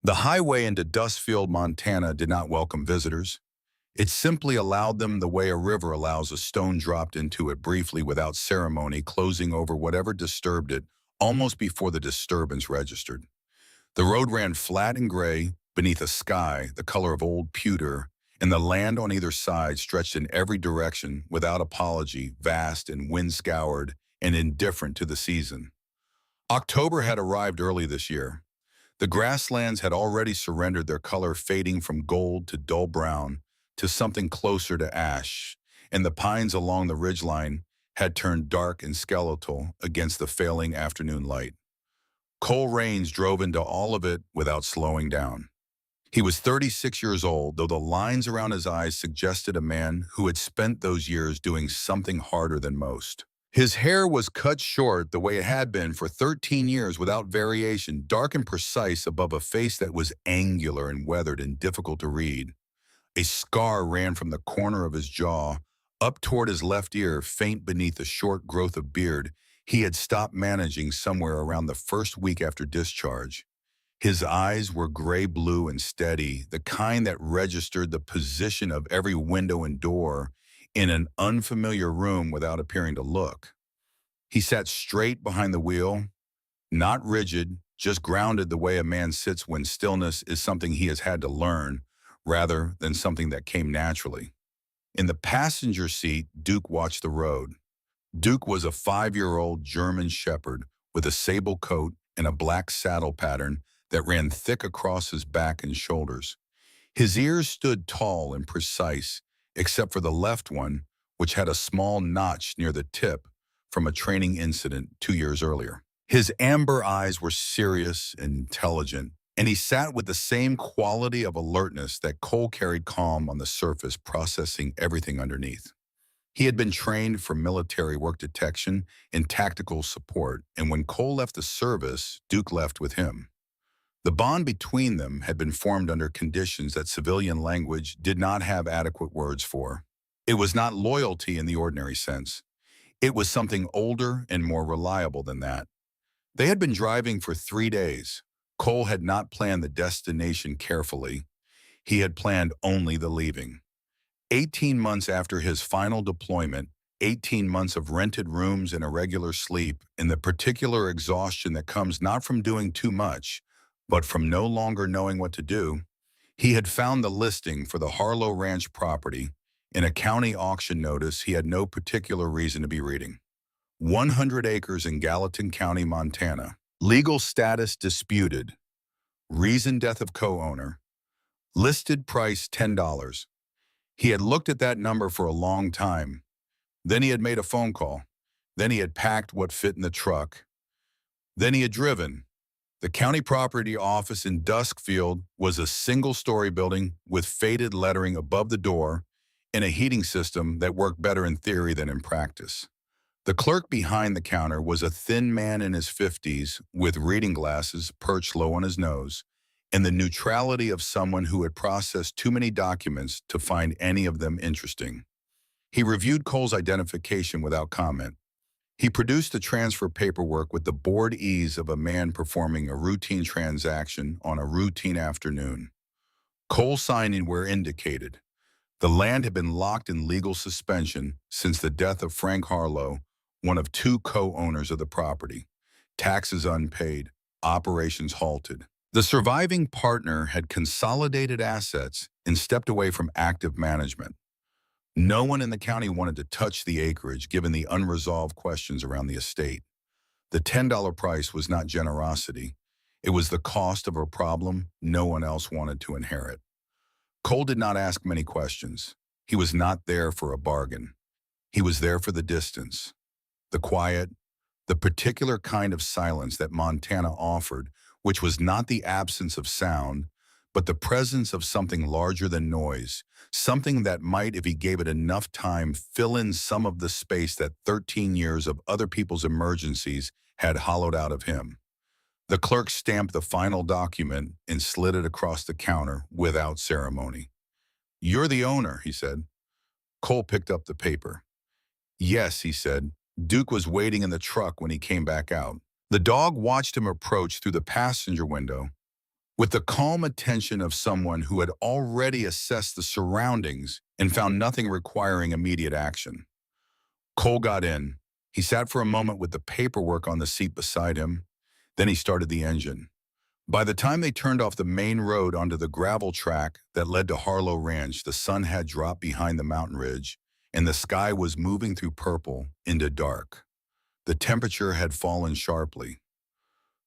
The highway into Dustfield, Montana did not welcome visitors. It simply allowed them the way a river allows a stone dropped into it briefly without ceremony, closing over whatever disturbed it almost before the disturbance registered. The road ran flat and gray beneath a sky the color of old pewter, and the land on either side stretched in every direction without apology, vast and wind-scoured and indifferent to the season. October had arrived early this year. The grasslands had already surrendered their color, fading from gold to dull brown to something closer to ash, and the pines along the ridgeline had turned dark and skeletal against the failing afternoon light. Cole Raines drove into all of it without slowing down. He was 36 years old, though the lines around his eyes suggested a man who had spent those years doing something harder than most. His hair was cut short the way it had been for 13 years without variation, dark and precise above a face that was angular and weathered and difficult to read. A scar ran from the corner of his jaw up toward his left ear, faint beneath a short growth of beard he had stopped managing somewhere around the first week after discharge. His eyes were gray-blue and steady, the kind that registered the position of every window and door in an unfamiliar room without appearing to look. He sat straight behind the wheel, not rigid, just grounded the way a man sits when stillness is something he has had to learn, rather than something that came naturally. In the passenger seat, Duke watched the road. Duke was a 5-year-old German shepherd with a sable coat and a black saddle pattern that ran thick across his back and shoulders. His ears stood tall and precise, except for the left one, which had a small notch near the tip from a training incident 2 years earlier. His amber eyes were serious and intelligent, and he sat with the same quality of alertness that Cole carried, calm on the surface, processing everything underneath. He had been trained for military work detection and tactical support, and when Cole left the service, Duke left with him. The bond between them had been formed under conditions that civilian language did not have adequate words for. It was not loyalty in the ordinary sense. It was something older and more reliable than that. They had been driving for 3 days. Cole had not planned the destination carefully. He had planned only the leaving. 18 months after his final deployment, 18 months of rented rooms and irregular sleep, and the particular exhaustion that comes not from doing too much, but from no longer knowing what to do, he had found the listing for the Harlow Ranch property in a county auction notice he had no particular reason to be reading. 100 acres in Gallatin County, Montana. Legal status disputed. Reason death of co-owner. Listed price $10. He had looked at that number for a long time. Then he had made a phone call. Then he had packed what fit in the truck. Then he had driven. The county property office in Duskfield was a single-story building with faded lettering above the door and a heating system that worked better in theory than in practice. The clerk behind the counter was a thin man in his 50s with reading glasses perched low on his nose and the neutrality of someone who had processed too many documents to find any of them interesting. He reviewed Cole's identification without comment. He produced the transfer paperwork with the bored ease of a man performing a routine transaction on a routine afternoon. Cole signed where indicated. The land had been locked in legal suspension since the death of Frank Harlow, one of 2 co-owners of the property. Taxes unpaid, operations halted. The surviving partner had consolidated assets and stepped away from active management. No one in the county wanted to touch the acreage given the unresolved questions around the estate. The $10 price was not generosity. It was the cost of a problem no one else wanted to inherit. Cole did not ask many questions. He was not there for a bargain. He was there for the distance, the quiet, the particular kind of silence that Montana offered, which was not the absence of sound, but the presence of something larger than noise, something that might, if he gave it enough time, fill in some of the space that 13 years of other people's emergencies had hollowed out of him. The clerk stamped the final document and slid it across the counter without ceremony. "You're the owner," he said. Cole picked up the paper. "Yes," he said. Duke was waiting in the truck when he came back out. The dog watched him approach through the passenger window. with the calm attention of someone who had already assessed the surroundings and found nothing requiring immediate action. Cole got in. He sat for a moment with the paperwork on the seat beside him. Then he started the engine. By the time they turned off the main road onto the gravel track that led to Harlow Ranch, the sun had dropped behind the mountain ridge, and the sky was moving through purple into dark. The temperature had fallen sharply.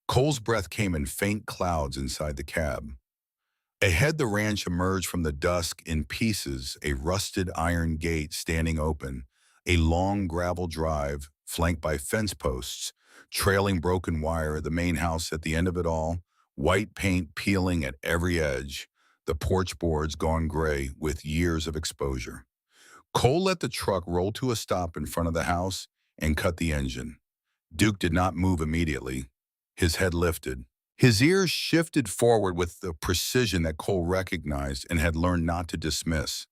Cole's breath came in faint clouds inside the cab. Ahead, the ranch emerged from the dusk in pieces, a rusted iron gate standing open, a long gravel drive flanked by fence posts, trailing broken wire, the main house at the end of it all, white paint peeling at every edge, the porch boards gone gray with years of exposure. Cole let the truck roll to a stop in front of the house and cut the engine. Duke did not move immediately. His head lifted. His ears shifted forward with the precision that Cole recognized and had learned not to dismiss.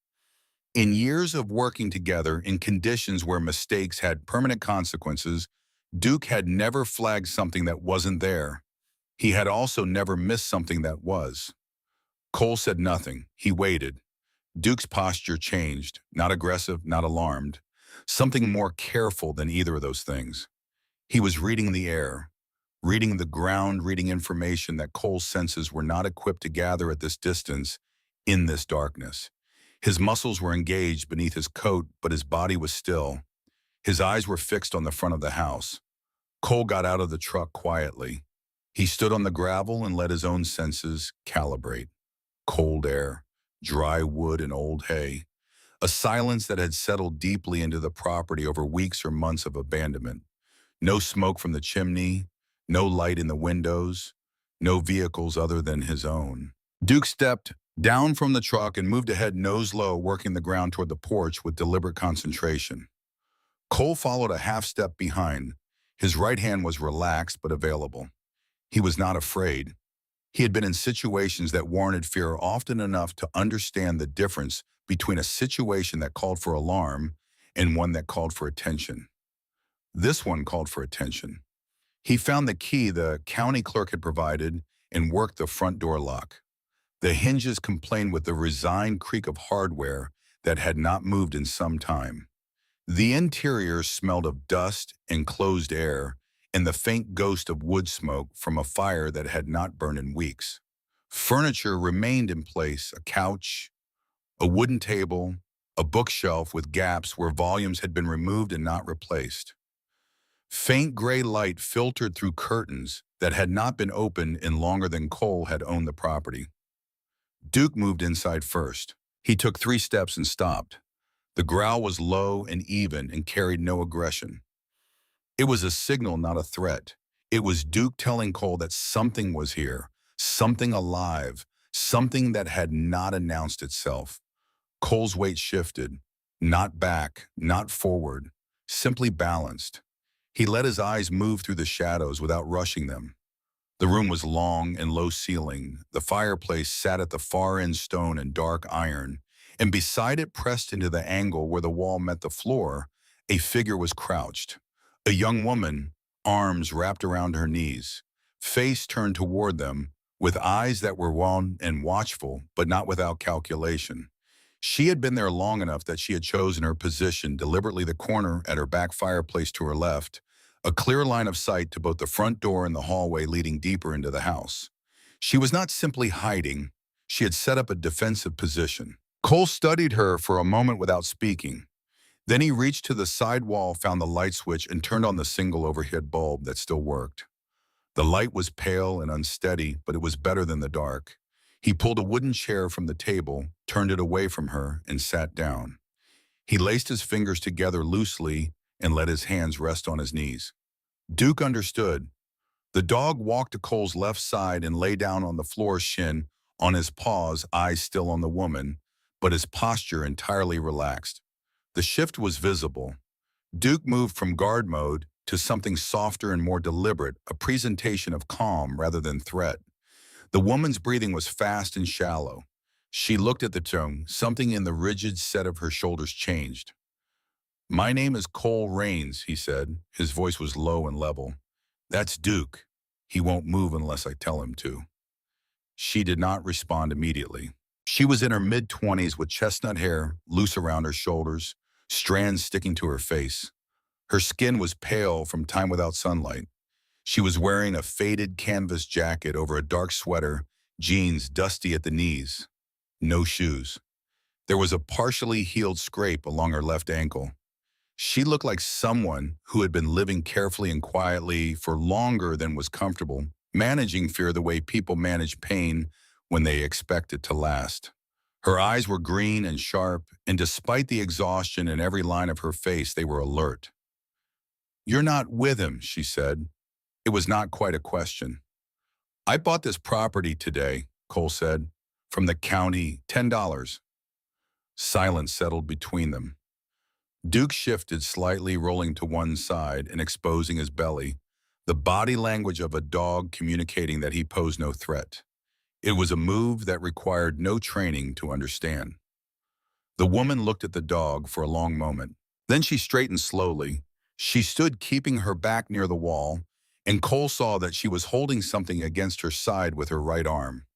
In years of working together in conditions where mistakes had permanent consequences, Duke had never flagged something that wasn't there. He had also never missed something that was. Cole said nothing. He waited. Duke's posture changed, not aggressive, not alarmed. Something more careful than either of those things. He was reading the air, reading the ground, reading information that Cole's senses were not equipped to gather at this distance, in this darkness. His muscles were engaged beneath his coat, but his body was still. His eyes were fixed on the front of the house. Cole got out of the truck quietly. He stood on the gravel and let his own senses calibrate. Cold air, dry wood and old hay. A silence that had settled deeply into the property over weeks or months of abandonment. No smoke from the chimney, no light in the windows, no vehicles other than his own. Duke stepped down from the truck and moved ahead nose low, working the ground toward the porch with deliberate concentration. Cole followed a half step behind. His right hand was relaxed but available. He was not afraid. He had been in situations that warranted fear often enough to understand the difference between a situation that called for alarm and one that called for attention. This one called for attention. He found the key the county clerk had provided and worked the front door lock. The hinges complained with the resigned creak of hardware that had not moved in some time. The interior smelled of dust and closed air and the faint ghost of wood smoke from a fire that had not burned in weeks. Furniture remained in place, a couch, a wooden table, a bookshelf with gaps where volumes had been removed and not replaced. Faint gray light filtered through curtains that had not been opened in longer than Cole had owned the property. Duke moved inside first. He took 3 steps and stopped. The growl was low and even and carried no aggression. It was a signal, not a threat. It was Duke telling Cole that something was here, something alive, something that had not announced itself. Cole's weight shifted, not back, not forward, simply balanced. He let his eyes move through the shadows without rushing them. The room was long and low-ceilinged. The fireplace sat at the far end, stone and dark iron, and beside it, pressed into the angle where the wall met the floor, a figure was crouched. A young woman, arms wrapped around her knees, face turned toward them, with eyes that were wan and watchful, but not without calculation. She had been there long enough that she had chosen her position, deliberately the corner at her back fireplace to her left, a clear line of sight to both the front door and the hallway leading deeper into the house. She was not simply hiding. She had set up a defensive position. Cole studied her for a moment without speaking. Then he reached to the side wall, found the light switch, and turned on the single overhead bulb that still worked. The light was pale and unsteady, but it was better than the dark. He pulled a wooden chair from the table, turned it away from her, and sat down. He laced his fingers together loosely and let his hands rest on his knees. Duke understood. The dog walked to Cole's left side and lay down on the floor, shin on his paws, eyes still on the woman, but his posture entirely relaxed. The shift was visible. Duke moved from guard mode to something softer and more deliberate, a presentation of calm rather than threat. The woman's breathing was fast and shallow. She looked at the tone. Something in the rigid set of her shoulders changed. "My name is Cole Rains," he said. His voice was low and level. "That's Duke. He won't move unless I tell him to." She did not respond immediately. She was in her mid-20s with chestnut hair loose around her shoulders, strands sticking to her face. Her skin was pale from time without sunlight. She was wearing a faded canvas jacket over a dark sweater, jeans dusty at the knees. No shoes. There was a partially healed scrape along her left ankle. She looked like someone who had been living carefully and quietly for longer than was comfortable, managing fear the way people manage pain when they expect it to last. Her eyes were green and sharp, and despite the exhaustion in every line of her face, they were alert. "You're not with him," she said. It was not quite a question. "I bought this property today," Cole said. "From the county, $10. Silence settled between them. Duke shifted slightly, rolling to one side and exposing his belly, the body language of a dog communicating that he posed no threat. It was a move that required no training to understand. The woman looked at the dog for a long moment. Then she straightened slowly. She stood keeping her back near the wall, and Cole saw that she was holding something against her side with her right arm.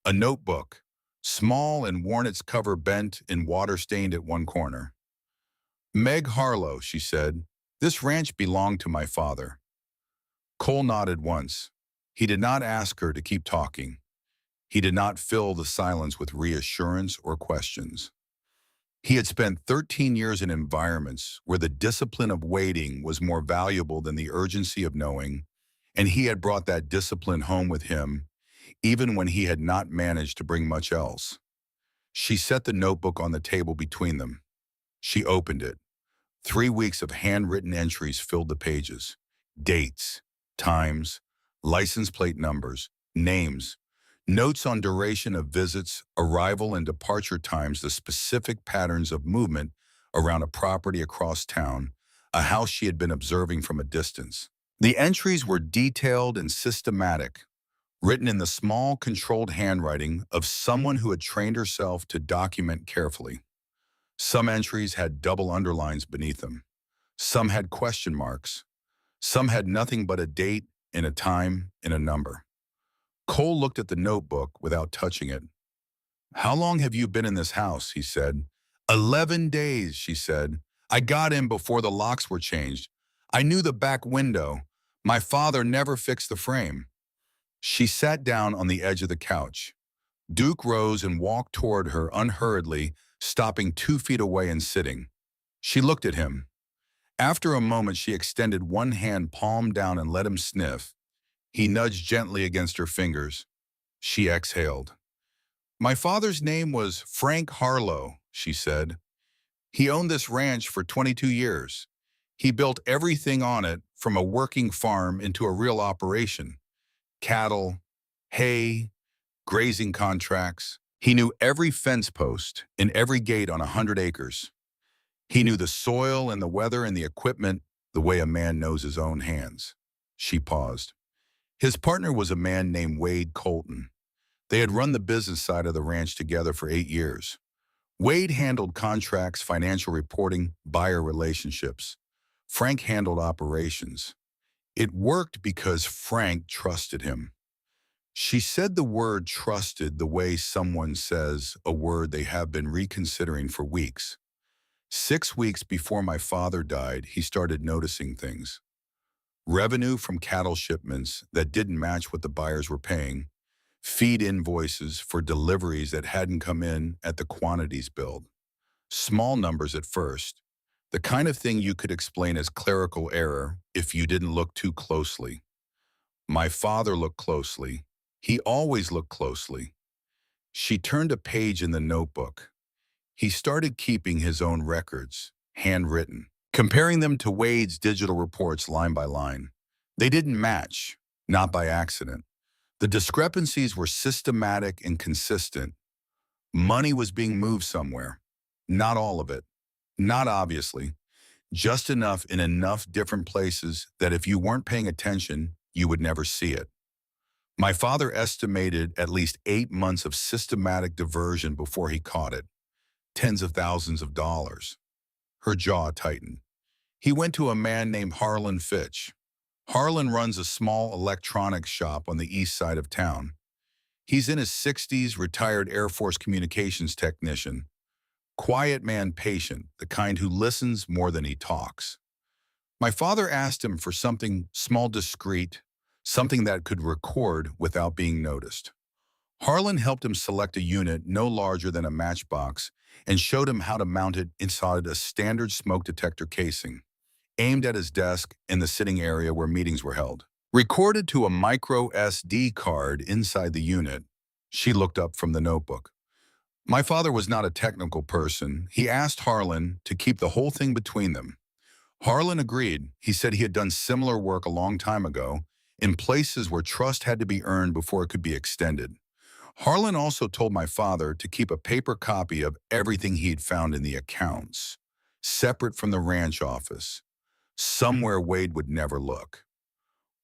A notebook, small and worn, its cover bent and water-stained at one corner. "Meg Harlow," she said, "this ranch belonged to my father." Cole nodded once. He did not ask her to keep talking. He did not fill the silence with reassurance or questions. He had spent 13 years in environments where the discipline of waiting was more valuable than the urgency of knowing, and he had brought that discipline home with him, even when he had not managed to bring much else. She set the notebook on the table between them. She opened it. 3 weeks of handwritten entries filled the pages. Dates, times, license plate numbers, names, notes on duration of visits, arrival and departure times, the specific patterns of movement around a property across town, a house she had been observing from a distance. The entries were detailed and systematic, written in the small, controlled handwriting of someone who had trained herself to document carefully. Some entries had double underlines beneath them. Some had question marks. Some had nothing but a date and a time and a number. Cole looked at the notebook without touching it. "How long have you been in this house?" he said. 11 days, she said. "I got in before the locks were changed. I knew the back window. My father never fixed the frame." She sat down on the edge of the couch. Duke rose and walked toward her unhurriedly, stopping 2 feet away and sitting. She looked at him. After a moment, she extended one hand palm down and let him sniff. He nudged gently against her fingers. She exhaled. "My father's name was Frank Harlow," she said. "He owned this ranch for 22 years. He built everything on it, from a working farm into a real operation. Cattle, hay, grazing contracts. He knew every fence post and every gate on 100 acres. He knew the soil and the weather and the equipment the way a man knows his own hands." She paused. His partner was a man named Wade Colton. They had run the business side of the ranch together for 8 years. Wade handled contracts, financial reporting, buyer relationships. Frank handled operations. It worked because Frank trusted him. She said the word trusted the way someone says a word they have been reconsidering for weeks. 6 weeks before my father died, he started noticing things. Revenue from cattle shipments that didn't match what the buyers were paying, feed invoices for deliveries that hadn't come in at the quantities billed. Small numbers at first, the kind of thing you could explain as clerical error if you didn't look too closely. My father looked closely. He always looked closely. She turned a page in the notebook. He started keeping his own records, handwritten, comparing them to Wade's digital reports line by line. They didn't match, not by accident. The discrepancies were systematic and consistent. Money was being moved somewhere. Not all of it. Not obviously. Just enough in enough different places that if you weren't paying attention, you would never see it. My father estimated at least 8 months of systematic diversion before he caught it. Tens of thousands of dollars. Her jaw tightened. He went to a man named Harlan Fitch. Harlan runs a small electronics shop on the east side of town. He's in his 60s, retired Air Force communications technician. Quiet man, patient, the kind who listens more than he talks. My father asked him for something small, discreet, something that could record without being noticed. Harlan helped him select a unit no larger than a matchbox and showed him how to mount it inside a standard smoke detector casing, aimed at his desk in the sitting area where meetings were held. Recorded to a micro SD card inside the unit, she looked up from the notebook. My father was not a technical person. He asked Harlan to keep the whole thing between them. Harlan agreed. He said he had done similar work a long time ago in places where trust had to be earned before it could be extended. Harlan also told my father to keep a paper copy of everything he'd found in the accounts, separate from the ranch office, somewhere Wade would never look.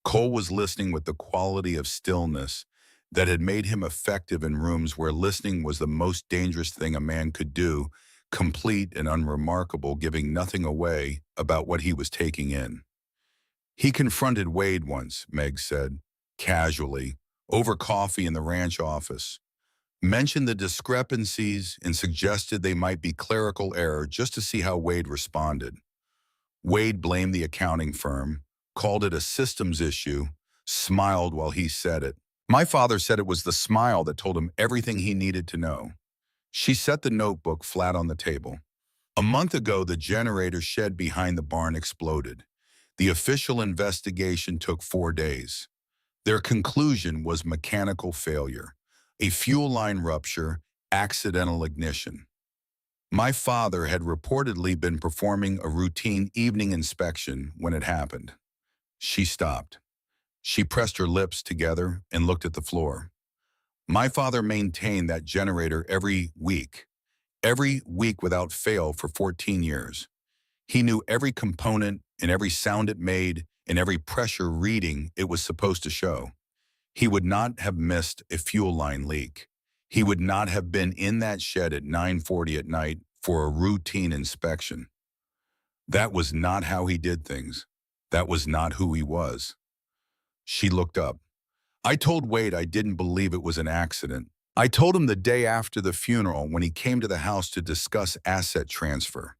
Cole was listening with the quality of stillness that had made him effective in rooms where listening was the most dangerous thing a man could do, complete and unremarkable, giving nothing away about what he was taking in. He confronted Wade once, Meg said, casually, over coffee in the ranch office, mentioned the discrepancies and suggested they might be clerical error just to see how Wade responded. Wade blamed the accounting firm, called it a systems issue, smiled while he said it. My father said it was the smile that told him everything he needed to know. She set the notebook flat on the table. A month ago, the generator shed behind the barn exploded. The official investigation took 4 days. Their conclusion was mechanical failure, a fuel line rupture, accidental ignition. My father had reportedly been performing a routine evening inspection when it happened. She stopped. She pressed her lips together and looked at the floor. My father maintained that generator every week without fail for 14 years. He knew every component and every sound it made and every pressure reading it was supposed to show. He would not have missed a fuel line leak. He would not have been in that shed at 9:40 at night for a routine inspection. That was not how he did things. That was not who he was. She looked up. I told Wade I didn't believe it was an accident. I told him the day after the funeral when he came to the house to discuss asset transfer.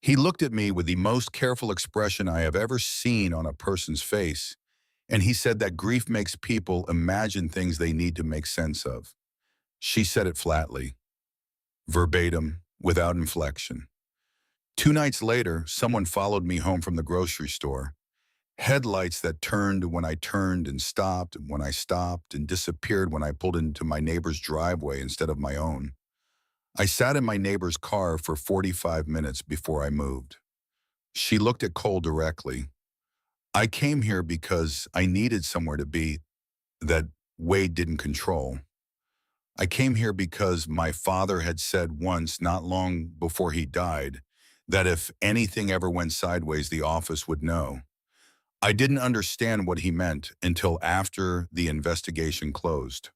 He looked at me with the most careful expression I have ever seen on a person's face, and he said that grief makes people imagine things they need to make sense of. She said it flatly, verbatim, without inflection. 2 nights later, someone followed me home from the grocery store. Headlights that turned when I turned and stopped when I stopped and disappeared when I pulled into my neighbor's driveway instead of my own. I sat in my neighbor's car for 45 minutes before I moved. She looked at Cole directly. I came here because I needed somewhere to be that Wade didn't control. I came here because my father had said once, not long before he died, that if anything ever went sideways, the office would know. I didn't understand what he meant until after the investigation closed.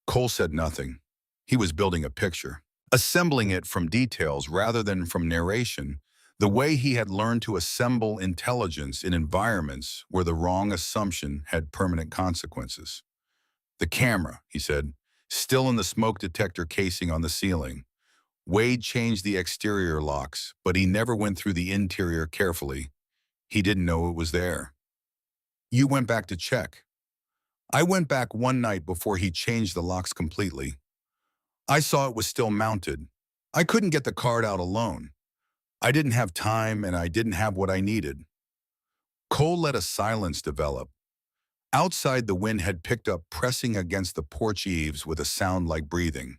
Cole said nothing. He was building a picture, assembling it from details rather than from narration, the way he had learned to assemble intelligence in environments where the wrong assumption had permanent consequences. The camera, he said, still in the smoke detector casing on the ceiling. Wade changed the exterior locks, but he never went through the interior carefully. He didn't know it was there. You went back to check. I went back one night before he changed the locks completely. I saw it was still mounted. I couldn't get the card out alone. I didn't have time and I didn't have what I needed. Cole let a silence develop. Outside, the wind had picked up, pressing against the porch eaves with a sound like breathing.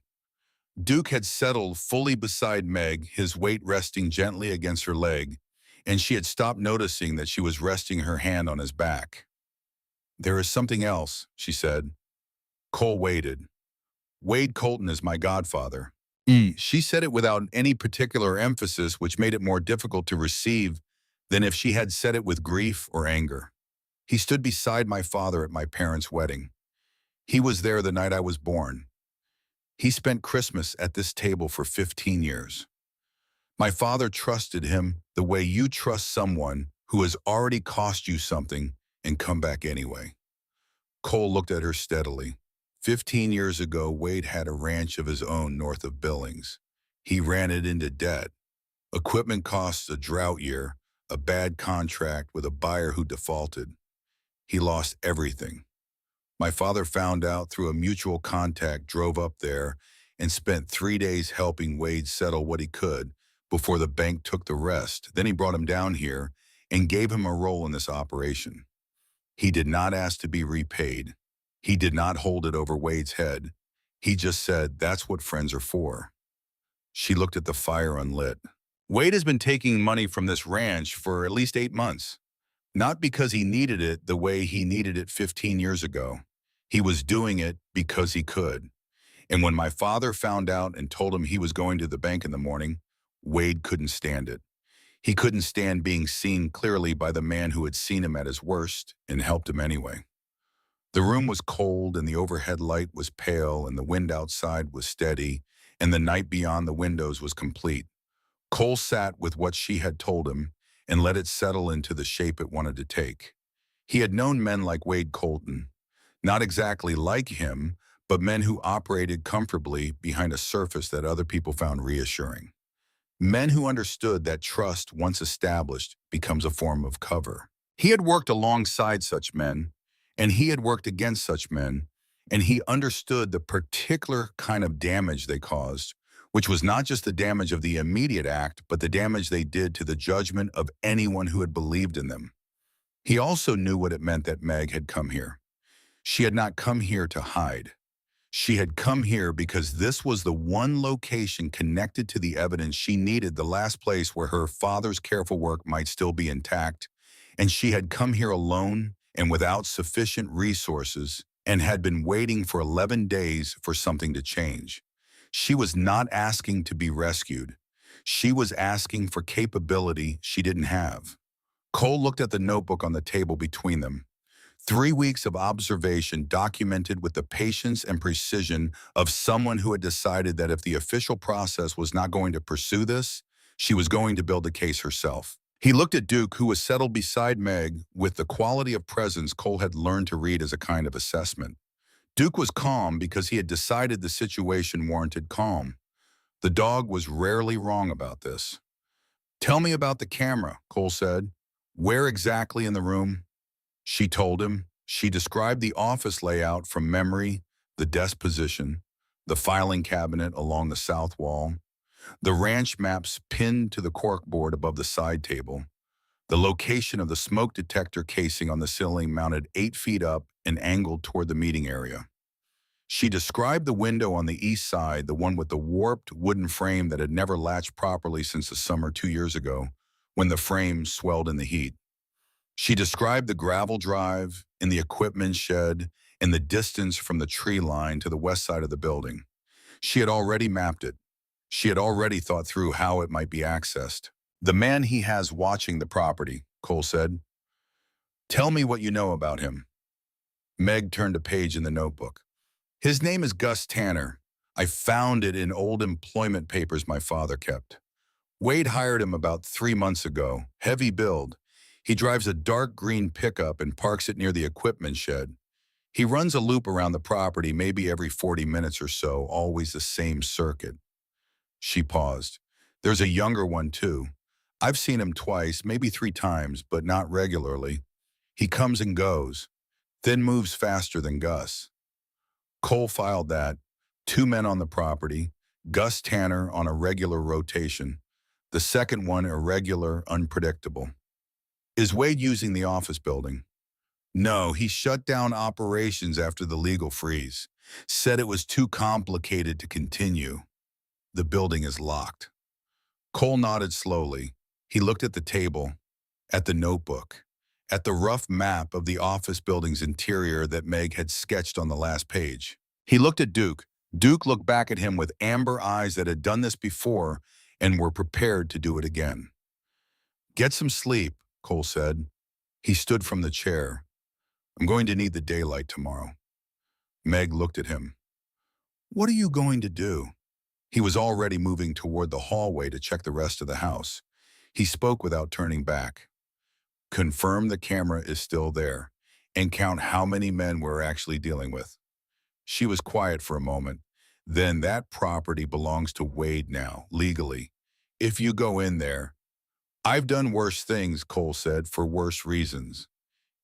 Duke had settled fully beside Meg, his weight resting gently against her leg, and she had stopped noticing that she was resting her hand on his back. There is something else, she said. Cole waited. Wade Colton is my godfather. She said it without any particular emphasis, which made it more difficult to receive than if she had said it with grief or anger. He stood beside my father at my parents' wedding. He was there the night I was born. He spent Christmas at this table for 15 years. My father trusted him the way you trust someone who has already cost you something and come back anyway. Cole looked at her steadily. 15 years ago, Wade had a ranch of his own north of Billings. He ran it into debt. Equipment costs, a drought year, a bad contract with a buyer who defaulted. He lost everything. My father found out through a mutual contact, drove up there, and spent 3 days helping Wade settle what he could before the bank took the rest. Then he brought him down here and gave him a role in this operation. He did not ask to be repaid. He did not hold it over Wade's head. He just said, "That's what friends are for." She looked at the fire unlit. Wade has been taking money from this ranch for at least 8 months. Not because he needed it the way he needed it 15 years ago. He was doing it because he could. And when my father found out and told him he was going to the bank in the morning, Wade couldn't stand it. He couldn't stand being seen clearly by the man who had seen him at his worst and helped him anyway. The room was cold and the overhead light was pale and the wind outside was steady and the night beyond the windows was complete. Cole sat with what she had told him and let it settle into the shape it wanted to take. He had known men like Wade Colton, not exactly like him, but men who operated comfortably behind a surface that other people found reassuring. Men who understood that trust, once established, becomes a form of cover. He had worked alongside such men, and he had worked against such men, and he understood the particular kind of damage they caused, which was not just the damage of the immediate act, but the damage they did to the judgment of anyone who had believed in them. He also knew what it meant that Meg had come here. She had not come here to hide. She had come here because this was the one location connected to the evidence she needed, the last place where her father's careful work might still be intact, and she had come here alone and without sufficient resources and had been waiting for 11 days for something to change. She was not asking to be rescued. She was asking for capability she didn't have. Cole looked at the notebook on the table between them. 3 weeks of observation documented with the patience and precision of someone who had decided that if the official process was not going to pursue this, she was going to build a case herself. He looked at Duke, who was settled beside Meg with the quality of presence Cole had learned to read as a kind of assessment. Duke was calm because he had decided the situation warranted calm. The dog was rarely wrong about this. "Tell me about the camera," Cole said. "Where exactly in the room?" She told him. She described the office layout from memory, the desk position, the filing cabinet along the south wall, the ranch maps pinned to the corkboard above the side table, the location of the smoke detector casing on the ceiling mounted 8 feet up and angled toward the meeting area. She described the window on the east side, the one with the warped wooden frame that had never latched properly since the summer 2 years ago, when the frame swelled in the heat. She described the gravel drive in the equipment shed and the distance from the tree line to the west side of the building. She had already mapped it. She had already thought through how it might be accessed. "The man he has watching the property," Cole said. "Tell me what you know about him." Meg turned a page in the notebook. "His name is Gus Tanner. I found it in old employment papers my father kept. Wade hired him about 3 months ago. Heavy build. He drives a dark green pickup and parks it near the equipment shed. He runs a loop around the property maybe every 40 minutes or so, always the same circuit." She paused. "There's a younger one too. I've seen him twice, maybe 3 times, but not regularly. He comes and goes, then moves faster than Gus." Cole filed that. 2 men on the property, Gus Tanner on a regular rotation. The second one irregular, unpredictable. "Is Wade using the office building?" "No, he shut down operations after the legal freeze. Said it was too complicated to continue. The building is locked." Cole nodded slowly. He looked at the table, at the notebook, at the rough map of the office building's interior that Meg had sketched on the last page. He looked at Duke. Duke looked back at him with amber eyes that had done this before and were prepared to do it again. "Get some sleep," Cole said. He stood from the chair. "I'm going to need the daylight tomorrow." Meg looked at him. "What are you going to do?" He was already moving toward the hallway to check the rest of the house. He spoke without turning back. "Confirm the camera is still there, and count how many men we're actually dealing with." She was quiet for a moment. Then that property belongs to Wade now, legally. If you go in there, I've done worse things, Cole said, for worse reasons.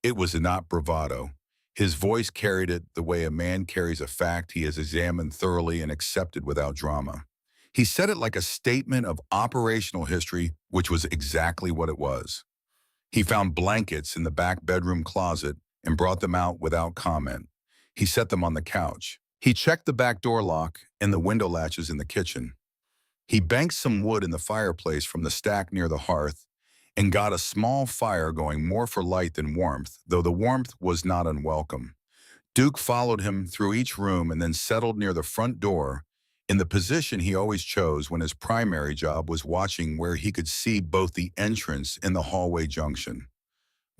It was not bravado. His voice carried it the way a man carries a fact he has examined thoroughly and accepted without drama. He said it like a statement of operational history, which was exactly what it was. He found blankets in the back bedroom closet and brought them out without comment. He set them on the couch. He checked the back door lock and the window latches in the kitchen. He banked some wood in the fireplace from the stack near the hearth and got a small fire going, more for light than warmth, though the warmth was not unwelcome. Duke followed him through each room and then settled near the front door in the position he always chose when his primary job was watching, where he could see both the entrance and the hallway junction.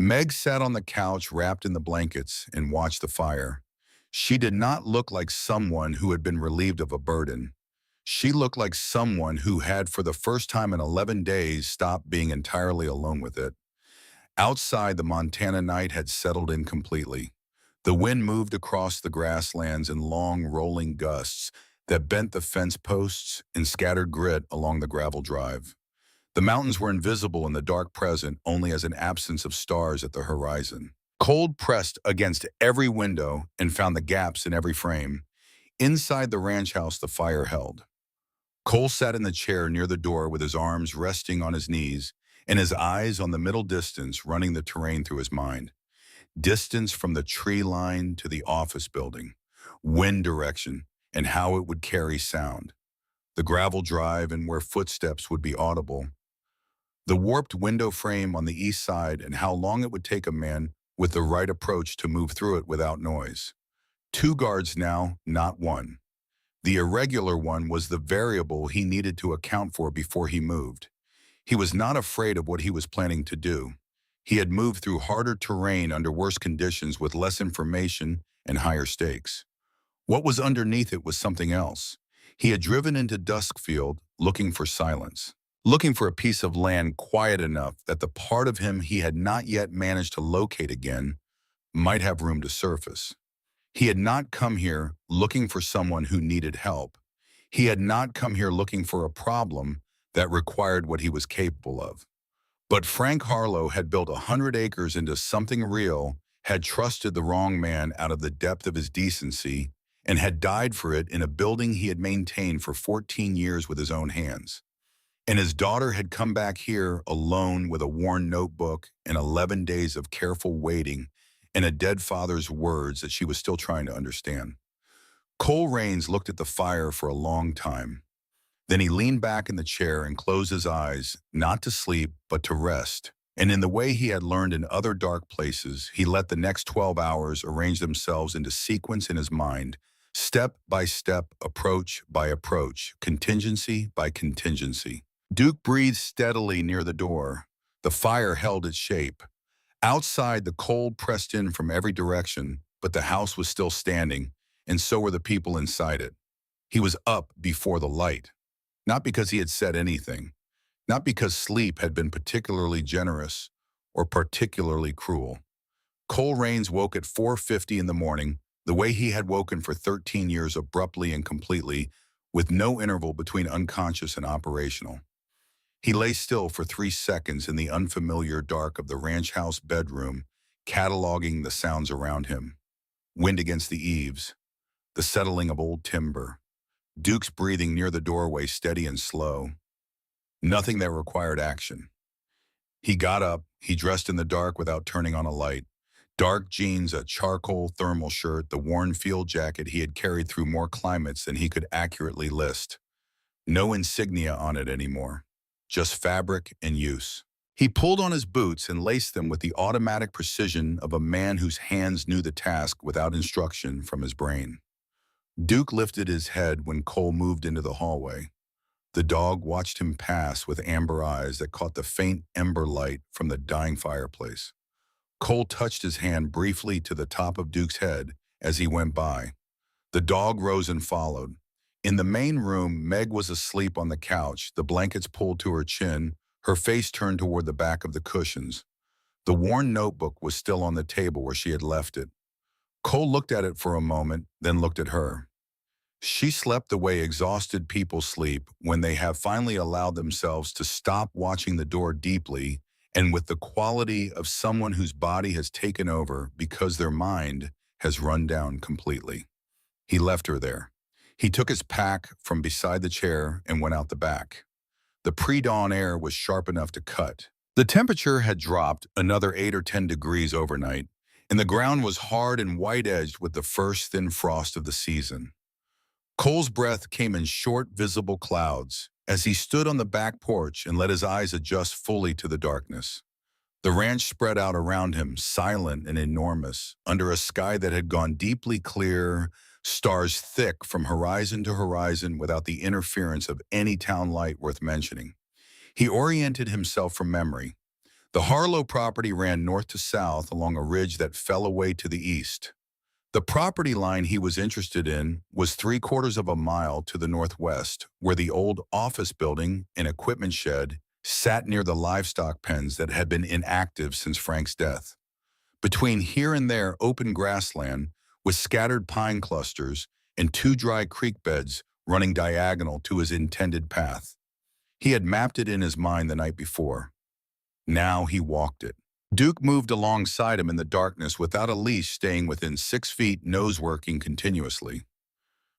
Meg sat on the couch wrapped in the blankets and watched the fire. She did not look like someone who had been relieved of a burden. She looked like someone who had, for the first time in 11 days, stopped being entirely alone with it. Outside, the Montana night had settled in completely. The wind moved across the grasslands in long, rolling gusts that bent the fence posts and scattered grit along the gravel drive. The mountains were invisible in the dark present, only as an absence of stars at the horizon. Cold pressed against every window and found the gaps in every frame. Inside the ranch house, the fire held. Cole sat in the chair near the door with his arms resting on his knees and his eyes on the middle distance, running the terrain through his mind. Distance from the tree line to the office building, wind direction, and how it would carry sound. The gravel drive and where footsteps would be audible. The warped window frame on the east side and how long it would take a man with the right approach to move through it without noise. 2 guards now, not one. The irregular one was the variable he needed to account for before he moved. He was not afraid of what he was planning to do. He had moved through harder terrain under worse conditions with less information and higher stakes. What was underneath it was something else. He had driven into Duskfield looking for silence, looking for a piece of land quiet enough that the part of him he had not yet managed to locate again might have room to surface. He had not come here looking for someone who needed help. He had not come here looking for a problem that required what he was capable of. But Frank Harlow had built 100 acres into something real, had trusted the wrong man out of the depth of his decency, and had died for it in a building he had maintained for 14 years with his own hands. And his daughter had come back here alone with a worn notebook and 11 days of careful waiting and a dead father's words that she was still trying to understand. Cole Raines looked at the fire for a long time. Then he leaned back in the chair and closed his eyes, not to sleep, but to rest. And in the way he had learned in other dark places, he let the next 12 hours arrange themselves into sequence in his mind, step by step, approach by approach, contingency by contingency. Duke breathed steadily near the door. The fire held its shape. Outside, the cold pressed in from every direction, but the house was still standing, and so were the people inside it. He was up before the light. Not because he had said anything, not because sleep had been particularly generous or particularly cruel. Cole Raines woke at 4:50 in the morning, the way he had woken for 13 years, abruptly and completely, with no interval between unconscious and operational. He lay still for 3 seconds in the unfamiliar dark of the ranch house bedroom, cataloging the sounds around him. Wind against the eaves, the settling of old timber, Duke's breathing near the doorway, steady and slow. Nothing that required action. He got up, he dressed in the dark without turning on a light. Dark jeans, a charcoal thermal shirt, the worn field jacket he had carried through more climates than he could accurately list. No insignia on it anymore, just fabric and use. He pulled on his boots and laced them with the automatic precision of a man whose hands knew the task without instruction from his brain. Duke lifted his head when Cole moved into the hallway. The dog watched him pass with amber eyes that caught the faint ember light from the dying fireplace. Cole touched his hand briefly to the top of Duke's head as he went by. The dog rose and followed. In the main room, Meg was asleep on the couch, the blankets pulled to her chin, her face turned toward the back of the cushions. The worn notebook was still on the table where she had left it. Cole looked at it for a moment, then looked at her. She slept the way exhausted people sleep when they have finally allowed themselves to stop watching the door deeply and with the quality of someone whose body has taken over because their mind has run down completely. He left her there. He took his pack from beside the chair and went out the back. The pre-dawn air was sharp enough to cut. The temperature had dropped another 8 or 10 degrees overnight, and the ground was hard and white-edged with the first thin frost of the season. Cole's breath came in short, visible clouds as he stood on the back porch and let his eyes adjust fully to the darkness. The ranch spread out around him, silent and enormous, under a sky that had gone deeply clear, stars thick from horizon to horizon without the interference of any town light worth mentioning. He oriented himself from memory. The Harlow property ran north to south along a ridge that fell away to the east. The property line he was interested in was 3/4 of a mile to the northwest, where the old office building and equipment shed sat near the livestock pens that had been inactive since Frank's death. Between here and there open grassland with scattered pine clusters and 2 dry creek beds running diagonal to his intended path. He had mapped it in his mind the night before. Now he walked it. Duke moved alongside him in the darkness without a leash, staying within 6 feet, nose working continuously.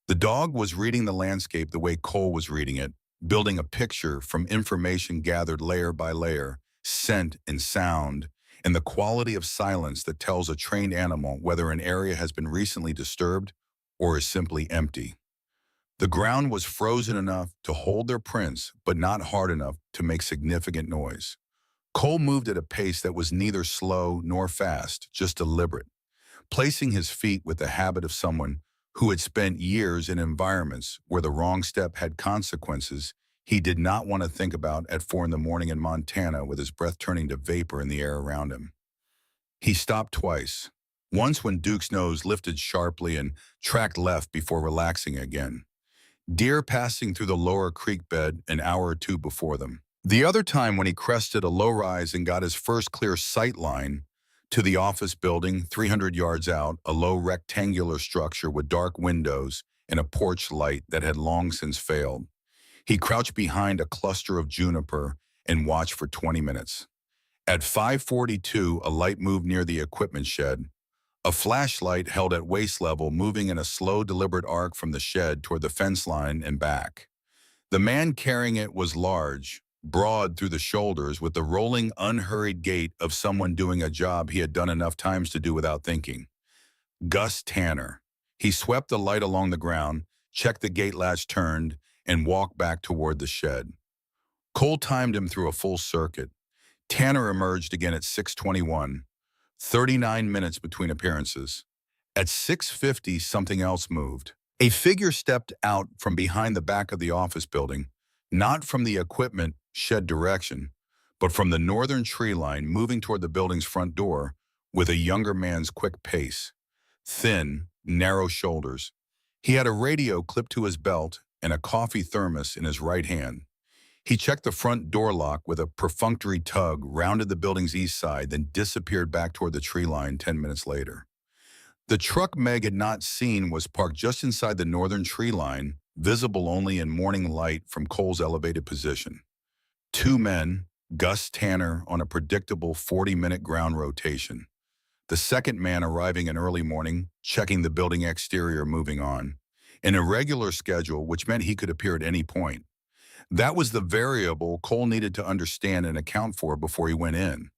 The dog was reading the landscape the way Cole was reading it, building a picture from information gathered layer by layer, scent and sound, and the quality of silence that tells a trained animal whether an area has been recently disturbed or is simply empty. The ground was frozen enough to hold their prints, but not hard enough to make significant noise. Cole moved at a pace that was neither slow nor fast, just deliberate, placing his feet with the habit of someone who had spent years in environments where the wrong step had consequences he did not want to think about at 4 in the morning in Montana with his breath turning to vapor in the air around him. He stopped twice, once when Duke's nose lifted sharply and tracked left before relaxing again. Deer passing through the lower creek bed an hour or two before them. The other time when he crested a low rise and got his first clear sight line to the office building 300 yards out, a low rectangular structure with dark windows and a porch light that had long since failed. He crouched behind a cluster of juniper and watched for 20 minutes. At 5:42, a light moved near the equipment shed, a flashlight held at waist level moving in a slow, deliberate arc from the shed toward the fence line and back. The man carrying it was large, broad through the shoulders, with the rolling, unhurried gait of someone doing a job he had done enough times to do without thinking. Gus Tanner. He swept the light along the ground, checked the gate latch turned, and walked back toward the shed. Cole timed him through a full circuit. Tanner emerged again at 6:21, 39 minutes between appearances. At 6:50, something else moved. A figure stepped out from behind the back of the office building, not from the equipment shed direction, but from the northern tree line, moving toward the building's front door with a younger man's quick pace. Thin, narrow shoulders. He had a radio clipped to his belt and a coffee thermos in his right hand. He checked the front door lock with a perfunctory tug, rounded the building's east side, then disappeared back toward the tree line 10 minutes later. The truck Meg had not seen was parked just inside the northern tree line, visible only in morning light from Cole's elevated position. 2 men, Gus Tanner on a predictable 40-minute ground rotation. The second man arriving in early morning, checking the building exterior, moving on. An irregular schedule, which meant he could appear at any point. That was the variable Cole needed to understand and account for before he went in.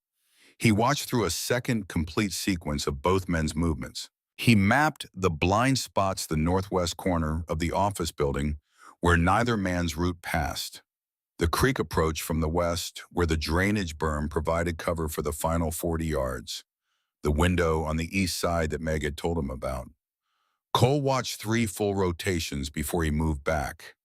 He watched through a second complete sequence of both men's movements. He mapped the blind spots the northwest corner of the office building where neither man's route passed. The creek approach from the west where the drainage berm provided cover for the final 40 yards. The window on the east side that Meg had told him about. Cole watched 3 full rotations before he moved back.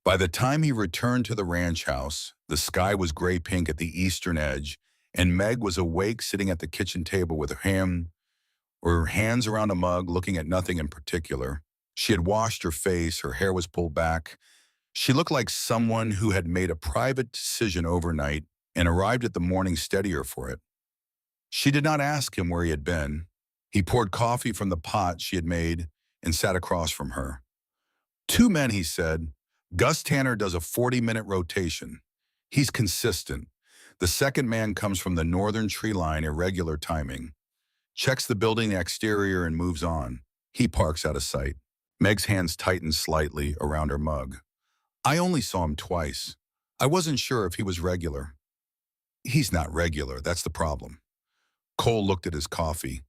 By the time he returned to the ranch house, the sky was gray-pink at the eastern edge, and Meg was awake sitting at the kitchen table with her hands around a mug, looking at nothing in particular. She had washed her face, her hair was pulled back. She looked like someone who had made a private decision overnight and arrived at the morning steadier for it. She did not ask him where he had been. He poured coffee from the pot she had made and sat across from her. Two men, he said. Gus Tanner does a 40-minute rotation. He's consistent. The second man comes from the northern tree line, irregular timing. Checks the building exterior and moves on. He parks out of sight. Meg's hands tightened slightly around her mug. I only saw him twice. I wasn't sure if he was regular. He's not regular, that's the problem. Cole looked at his coffee.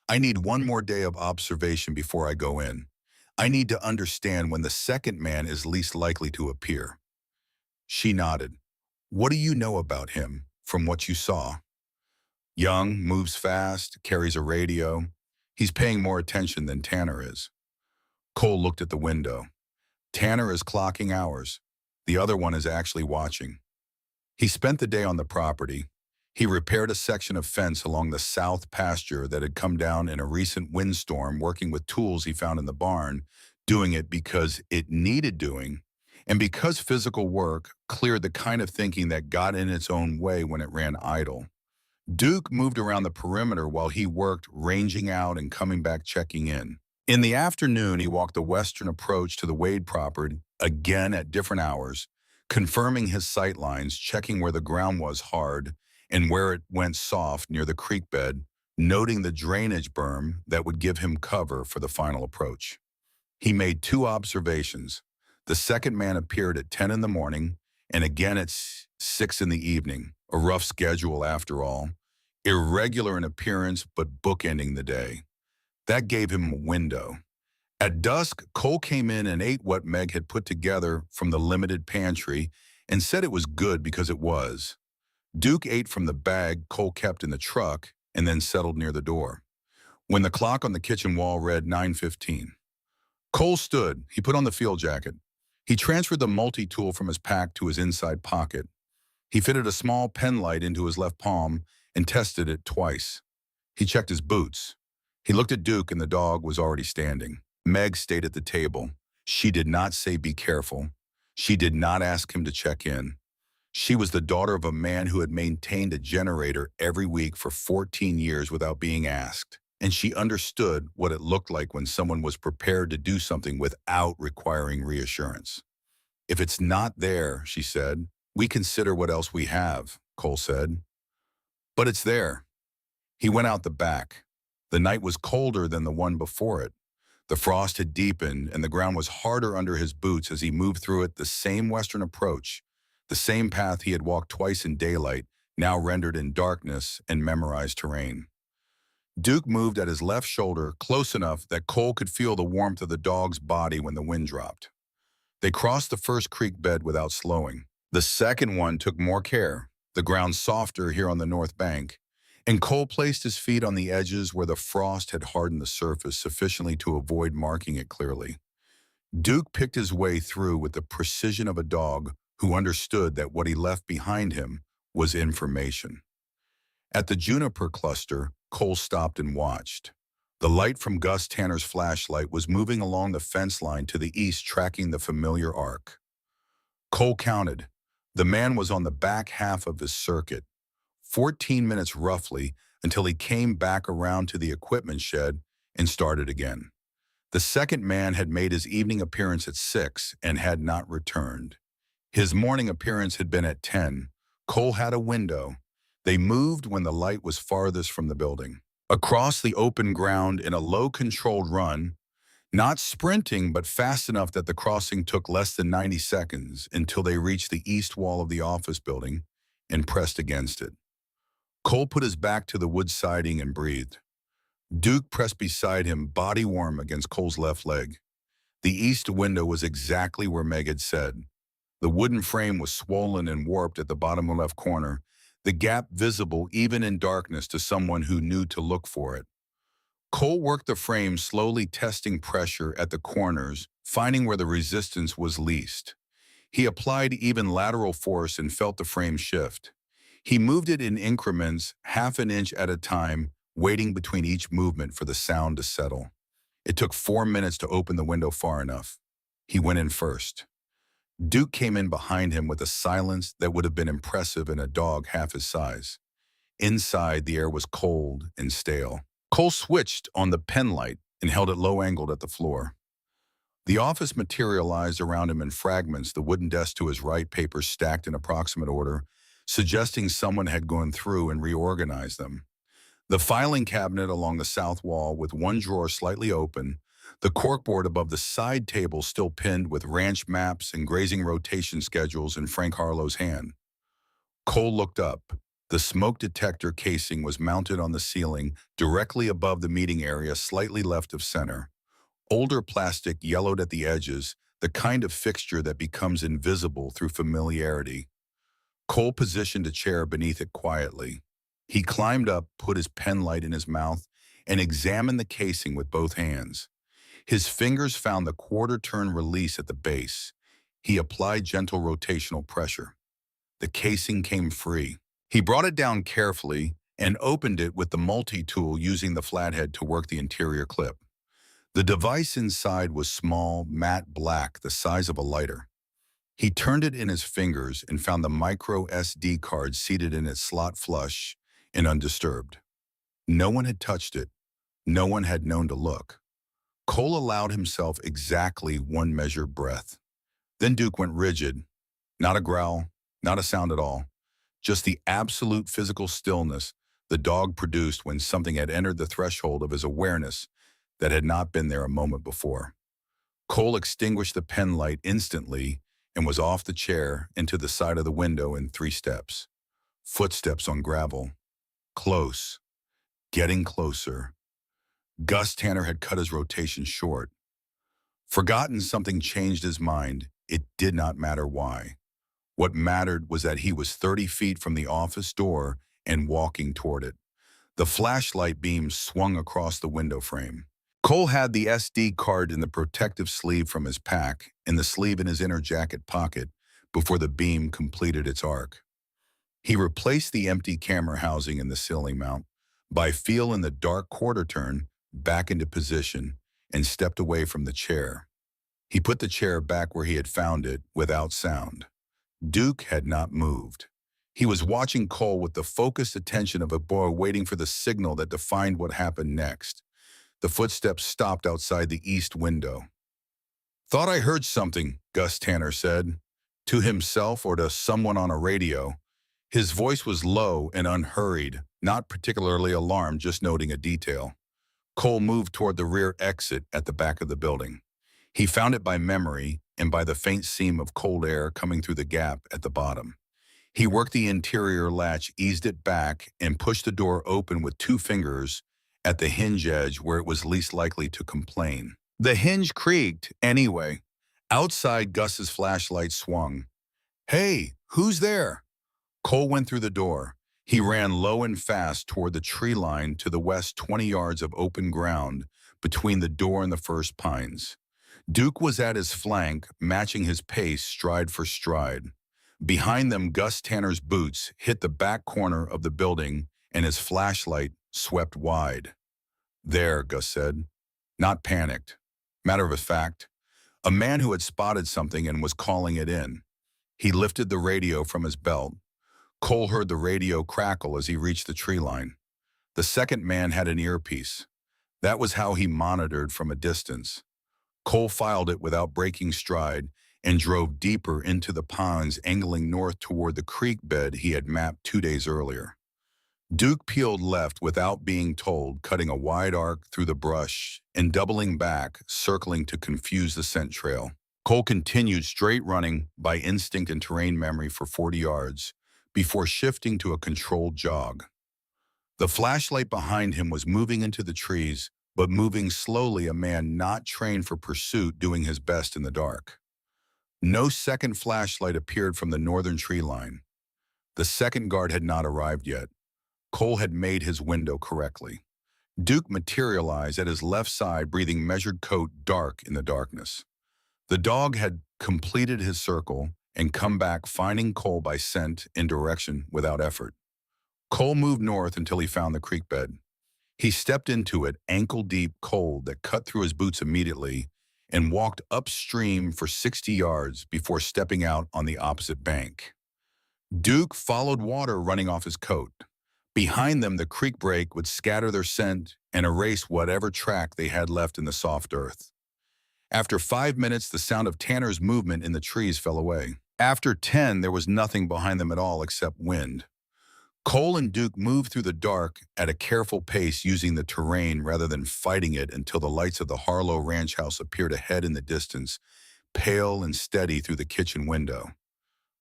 I need one more day of observation before I go in. I need to understand when the second man is least likely to appear. She nodded. What do you know about him, from what you saw? Young, moves fast, carries a radio. He's paying more attention than Tanner is. Cole looked at the window. Tanner is clocking hours. The other one is actually watching. He spent the day on the property. He repaired a section of fence along the south pasture that had come down in a recent windstorm, working with tools he found in the barn, doing it because it needed doing, and because physical work cleared the kind of thinking that got in its own way when it ran idle. Duke moved around the perimeter while he worked, ranging out and coming back checking in. In the afternoon, he walked the western approach to the Wade property, again at different hours, confirming his sight lines, checking where the ground was hard and where it went soft near the creek bed, noting the drainage berm that would give him cover for the final approach. He made two observations. The second man appeared at 10 in the morning and again at 6 in the evening, a rough schedule after all, irregular in appearance but bookending the day. That gave him a window. At dusk, Cole came in and ate what Meg had put together from the limited pantry and said it was good because it was. Duke ate from the bag Cole kept in the truck and then settled near the door. When the clock on the kitchen wall read 9:15, Cole stood. He put on the field jacket. He transferred the multi-tool from his pack to his inside pocket. He fitted a small pen light into his left palm and tested it twice. He checked his boots. He looked at Duke and the dog was already standing. Meg stayed at the table. She did not say be careful. She did not ask him to check in. She was the daughter of a man who had maintained a generator every week for 14 years without being asked, and she understood what it looked like when someone was prepared to do something without requiring reassurance. If it's not there, she said, we consider what else we have, Cole said. But it's there. He went out the back. The night was colder than the one before it. The frost had deepened and the ground was harder under his boots as he moved through it the same western approach, the same path he had walked twice in daylight, now rendered in darkness and memorized terrain. Duke moved at his left shoulder close enough that Cole could feel the warmth of the dog's body when the wind dropped. They crossed the first creek bed without slowing. The second one took more care, the ground softer here on the north bank, and Cole placed his feet on the edges where the frost had hardened the surface sufficiently to avoid marking it clearly. Duke picked his way through with the precision of a dog who understood that what he left behind him was information. At the juniper cluster, Cole stopped and watched. The light from Gus Tanner's flashlight was moving along the fence line to the east, tracking the familiar arc. Cole counted. The man was on the back half of his circuit, 14 minutes roughly, until he came back around to the equipment shed and started again. The second man had made his evening appearance at 6 and had not returned. His morning appearance had been at 10. Cole had a window. They moved when the light was farthest from the building. Across the open ground in a low-controlled run, not sprinting but fast enough that the crossing took less than 90 seconds until they reached the east wall of the office building and pressed against it. Cole put his back to the wood siding and breathed. Duke pressed beside him, body warm against Cole's left leg. The east window was exactly where Meg had said. The wooden frame was swollen and warped at the bottom left corner, the gap visible even in darkness to someone who knew to look for it. Cole worked the frame, slowly testing pressure at the corners, finding where the resistance was least. He applied even lateral force and felt the frame shift. He moved it in increments, half an inch at a time, waiting between each movement for the sound to settle. It took 4 minutes to open the window far enough. He went in first. Duke came in behind him with a silence that would have been impressive in a dog half his size. Inside, the air was cold and stale. Cole switched on the pen light and held it low-angled at the floor. The office materialized around him in fragments, the wooden desk to his right, papers stacked in approximate order, suggesting someone had gone through and reorganized them. The filing cabinet along the south wall with one drawer slightly open, the corkboard above the side table still pinned with ranch maps and grazing rotation schedules in Frank Harlow's hand. Cole looked up. The smoke detector casing was mounted on the ceiling directly above the meeting area, slightly left of center. Older plastic yellowed at the edges, the kind of fixture that becomes invisible through familiarity. Cole positioned a chair beneath it quietly. He climbed up, put his pen light in his mouth, and examined the casing with both hands. His fingers found the quarter-turn release at the base. He applied gentle rotational pressure. The casing came free. He brought it down carefully and opened it with the multi-tool, using the flathead to work the interior clip. The device inside was small, matte black, the size of a lighter. He turned it in his fingers and found the micro SD card seated in its slot, flush and undisturbed. No one had touched it. No one had known to look. Cole allowed himself exactly one measured breath. Then Duke went rigid. Not a growl, not a sound at all. Just the absolute physical stillness the dog produced when something had entered the threshold of his awareness that had not been there a moment before. Cole extinguished the pen light instantly and was off the chair into the side of the window in 3 steps. Footsteps on gravel. Close. Getting closer. Gus Tanner had cut his rotation short. Forgotten something changed his mind. It did not matter why. What mattered was that he was 30 feet from the office door and walking toward it. The flashlight beam swung across the window frame. Cole had the SD card in the protective sleeve from his pack and the sleeve in his inner jacket pocket before the beam completed its arc. He replaced the empty camera housing in the ceiling mount by feel in the dark quarter turn back into position and stepped away from the chair. He put the chair back where he had found it without sound. Duke had not moved. He was watching Cole with the focused attention of a boy waiting for the signal that defined what happened next. The footsteps stopped outside the east window. "Thought I heard something," Gus Tanner said, to himself or to someone on a radio. His voice was low and unhurried, not particularly alarmed, just noting a detail. Cole moved toward the rear exit at the back of the building. He found it by memory and by the faint seam of cold air coming through the gap at the bottom. He worked the interior latch, eased it back, and pushed the door open with 2 fingers at the hinge edge where it was least likely to complain. The hinge creaked anyway. Outside, Gus's flashlight swung. "Hey, who's there?" Cole went through the door. He ran low and fast toward the tree line to the west, 20 yards of open ground between the door and the first pines. Duke was at his flank, matching his pace stride for stride. Behind them, Gus Tanner's boots hit the back corner of the building and his flashlight swept wide. "There," Gus said. Not panicked. Matter of fact, a man who had spotted something and was calling it in. He lifted the radio from his belt. Cole heard the radio crackle as he reached the tree line. The second man had an earpiece. That was how he monitored from a distance. Cole filed it without breaking stride and drove deeper into the pines, angling north toward the creek bed he had mapped 2 days earlier. Duke peeled left without being told, cutting a wide arc through the brush and doubling back, circling to confuse the scent trail. Cole continued straight, running by instinct and terrain memory for 40 yards before shifting to a controlled jog. The flashlight behind him was moving into the trees, but moving slowly, a man not trained for pursuit doing his best in the dark. No second flashlight appeared from the northern tree line. The second guard had not arrived yet. Cole had made his window correctly. Duke materialized at his left side, breathing measured coat, dark in the darkness. The dog had completed his circle and come back, finding Cole by scent and direction without effort. Cole moved north until he found the creek bed. He stepped into it, ankle-deep cold that cut through his boots immediately, and walked upstream for 60 yards before stepping out on the opposite bank. Duke followed water running off his coat. Behind them, the creek break would scatter their scent and erase whatever track they had left in the soft earth. After 5 minutes, the sound of Tanner's movement in the trees fell away. After 10, there was nothing behind them at all except wind. Cole and Duke moved through the dark at a careful pace, using the terrain rather than fighting it, until the lights of the Harlow ranch house appeared ahead in the distance, pale and steady through the kitchen window.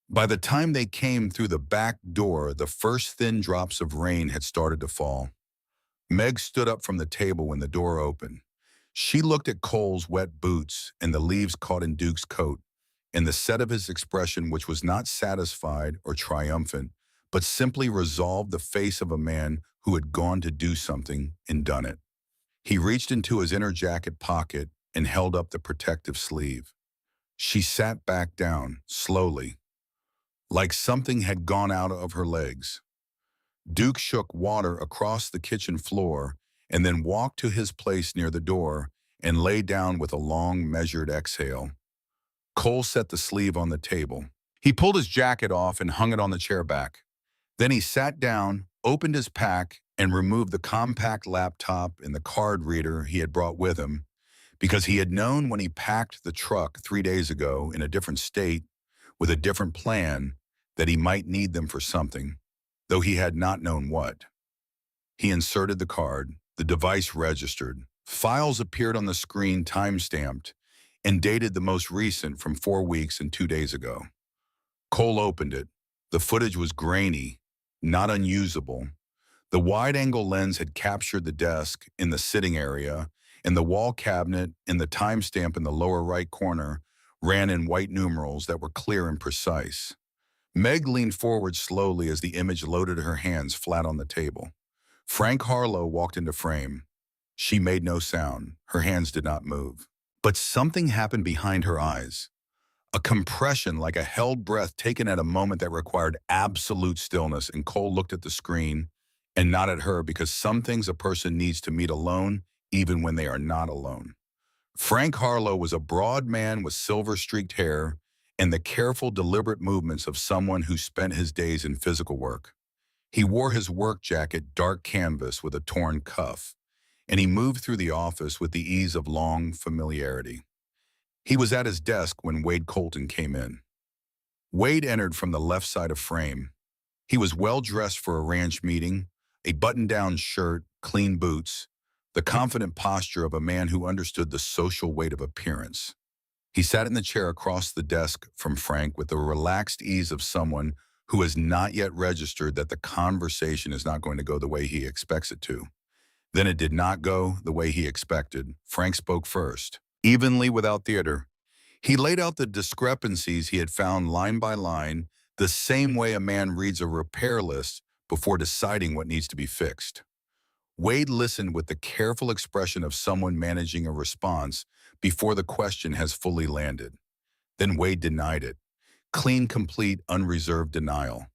By the time they came through the back door, the first thin drops of rain had started to fall. Meg stood up from the table when the door opened. She looked at Cole's wet boots and the leaves caught in Duke's coat, and the set of his expression, which was not satisfied or triumphant, but simply resolved the face of a man who had gone to do something and done it. He reached into his inner jacket pocket and held up the protective sleeve. She sat back down, slowly, like something had gone out of her legs. Duke shook water across the kitchen floor and then walked to his place near the door and lay down with a long, measured exhale. Cole set the sleeve on the table. He pulled his jacket off and hung it on the chair back. Then he sat down, opened his pack, and removed the compact laptop and the card reader he had brought with him, because he had known when he packed the truck 3 days ago in a different state with a different plan that he might need them for something, though he had not known what. He inserted the card. The device registered. Files appeared on the screen, time-stamped, and dated the most recent from 4 weeks and 2 days ago. Cole opened it. The footage was grainy, not unusable. The wide-angle lens had captured the desk in the sitting area, and the wall cabinet and the timestamp in the lower right corner ran in white numerals that were clear and precise. Meg leaned forward slowly as the image loaded, her hands flat on the table. Frank Harlow walked into frame. She made no sound. Her hands did not move. But something happened behind her eyes. A compression, like a held breath taken at a moment that required absolute stillness, and Cole looked at the screen and not at her, because some things a person needs to meet alone, even when they are not alone. Frank Harlow was a broad man with silver-streaked hair and the careful, deliberate movements of someone who spent his days in physical work. He wore his work jacket, dark canvas with a torn cuff, and he moved through the office with the ease of long familiarity. He was at his desk when Wade Colton came in. Wade entered from the left side of frame. He was well-dressed for a ranch meeting, a button-down shirt, clean boots, the confident posture of a man who understood the social weight of appearance. He sat in the chair across the desk from Frank with the relaxed ease of someone who has not yet registered that the conversation is not going to go the way he expects it to. Then it did not go the way he expected. Frank spoke first, evenly, without theater. He laid out the discrepancies he had found line by line, the same way a man reads a repair list before deciding what needs to be fixed. Wade listened with the careful expression of someone managing a response before the question has fully landed. Then Wade denied it. Clean, complete, unreserved denial.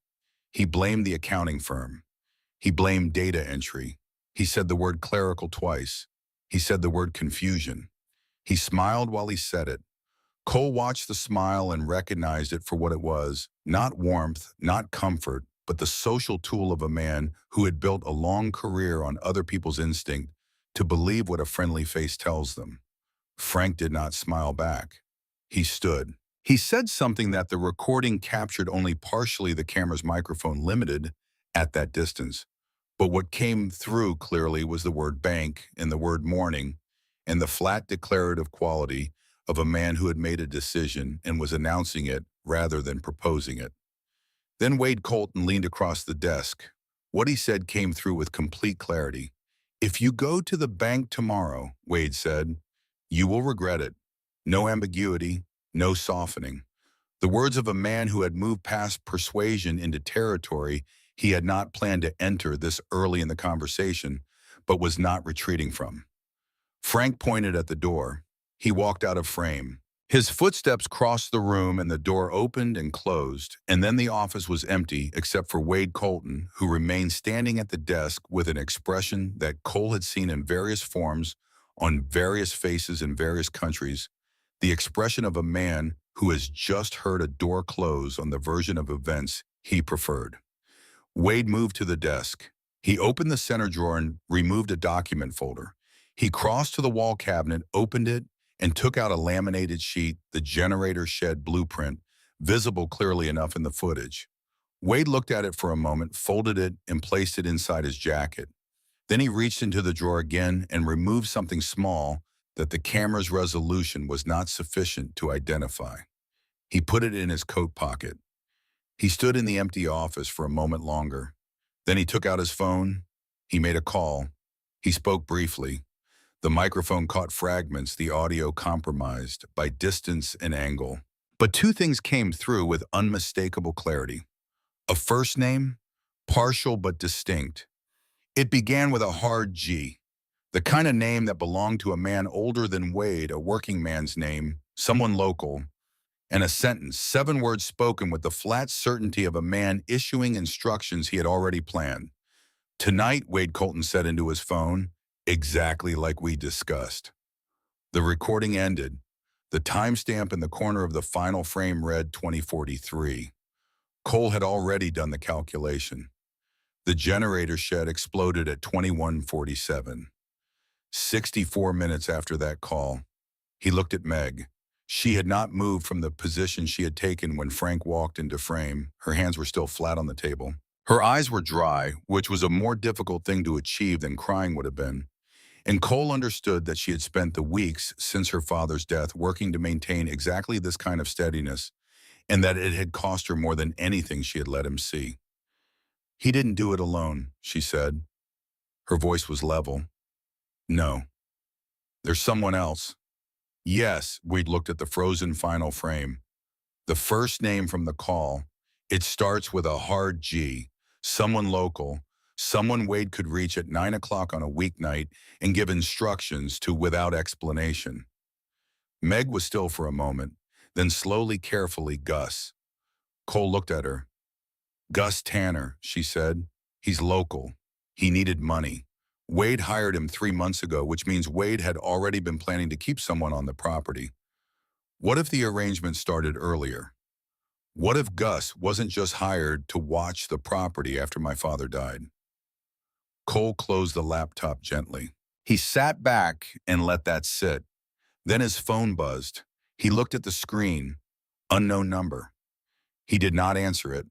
He blamed the accounting firm. He blamed data entry. He said the word clerical twice. He said the word confusion. He smiled while he said it. Cole watched the smile and recognized it for what it was, not warmth, not comfort, but the social tool of a man who had built a long career on other people's instinct to believe what a friendly face tells them. Frank did not smile back. He stood. He said something that the recording captured only partially, the camera's microphone limited at that distance. But what came through clearly was the word bank and the word morning, and the flat declarative quality of a man who had made a decision and was announcing it rather than proposing it. Then Wade Colton leaned across the desk. What he said came through with complete clarity. "If you go to the bank tomorrow," Wade said, "you will regret it." No ambiguity, no softening. The words of a man who had moved past persuasion into territory he had not planned to enter this early in the conversation, but was not retreating from. Frank pointed at the door. He walked out of frame. His footsteps crossed the room and the door opened and closed, and then the office was empty except for Wade Colton, who remained standing at the desk with an expression that Cole had seen in various forms on various faces in various countries, the expression of a man who has just heard a door close on the version of events he preferred. Wade moved to the desk. He opened the center drawer and removed a document folder. He crossed to the wall cabinet, opened it, and took out a laminated sheet, the generator shed blueprint, visible clearly enough in the footage. Wade looked at it for a moment, folded it, and placed it inside his jacket. Then he reached into the drawer again and removed something small that the camera's resolution was not sufficient to identify. He put it in his coat pocket. He stood in the empty office for a moment longer. Then he took out his phone. He made a call. He spoke briefly. The microphone caught fragments, the audio compromised by distance and angle. But two things came through with unmistakable clarity. A first name, partial but distinct. It began with a hard G, the kind of name that belonged to a man older than Wade, a working man's name, someone local, and a sentence, 7 words spoken with the flat certainty of a man issuing instructions he had already planned. "Tonight," Wade Colton said into his phone, "exactly like we discussed." The recording ended. The timestamp in the corner of the final frame read 2043. Cole had already done the calculation. The generator shed exploded at 21:47. 64 minutes after that call, he looked at Meg. She had not moved from the position she had taken when Frank walked into frame. Her hands were still flat on the table. Her eyes were dry, which was a more difficult thing to achieve than crying would have been. And Cole understood that she had spent the weeks since her father's death working to maintain exactly this kind of steadiness, and that it had cost her more than anything she had let him see. "He didn't do it alone," she said. Her voice was level. "No. There's someone else." "Yes," Wade looked at the frozen final frame. The first name from the call. It starts with a hard G. Someone local. Someone Wade could reach at 9 o'clock on a weeknight and give instructions to without explanation. Meg was still for a moment, then slowly, carefully, Gus. Cole looked at her. "Gus Tanner," she said. "He's local. He needed money. Wade hired him 3 months ago, which means Wade had already been planning to keep someone on the property. What if the arrangement started earlier? What if Gus wasn't just hired to watch the property after my father died?" Cole closed the laptop gently. He sat back and let that sit. Then his phone buzzed. He looked at the screen. Unknown number. He did not answer it.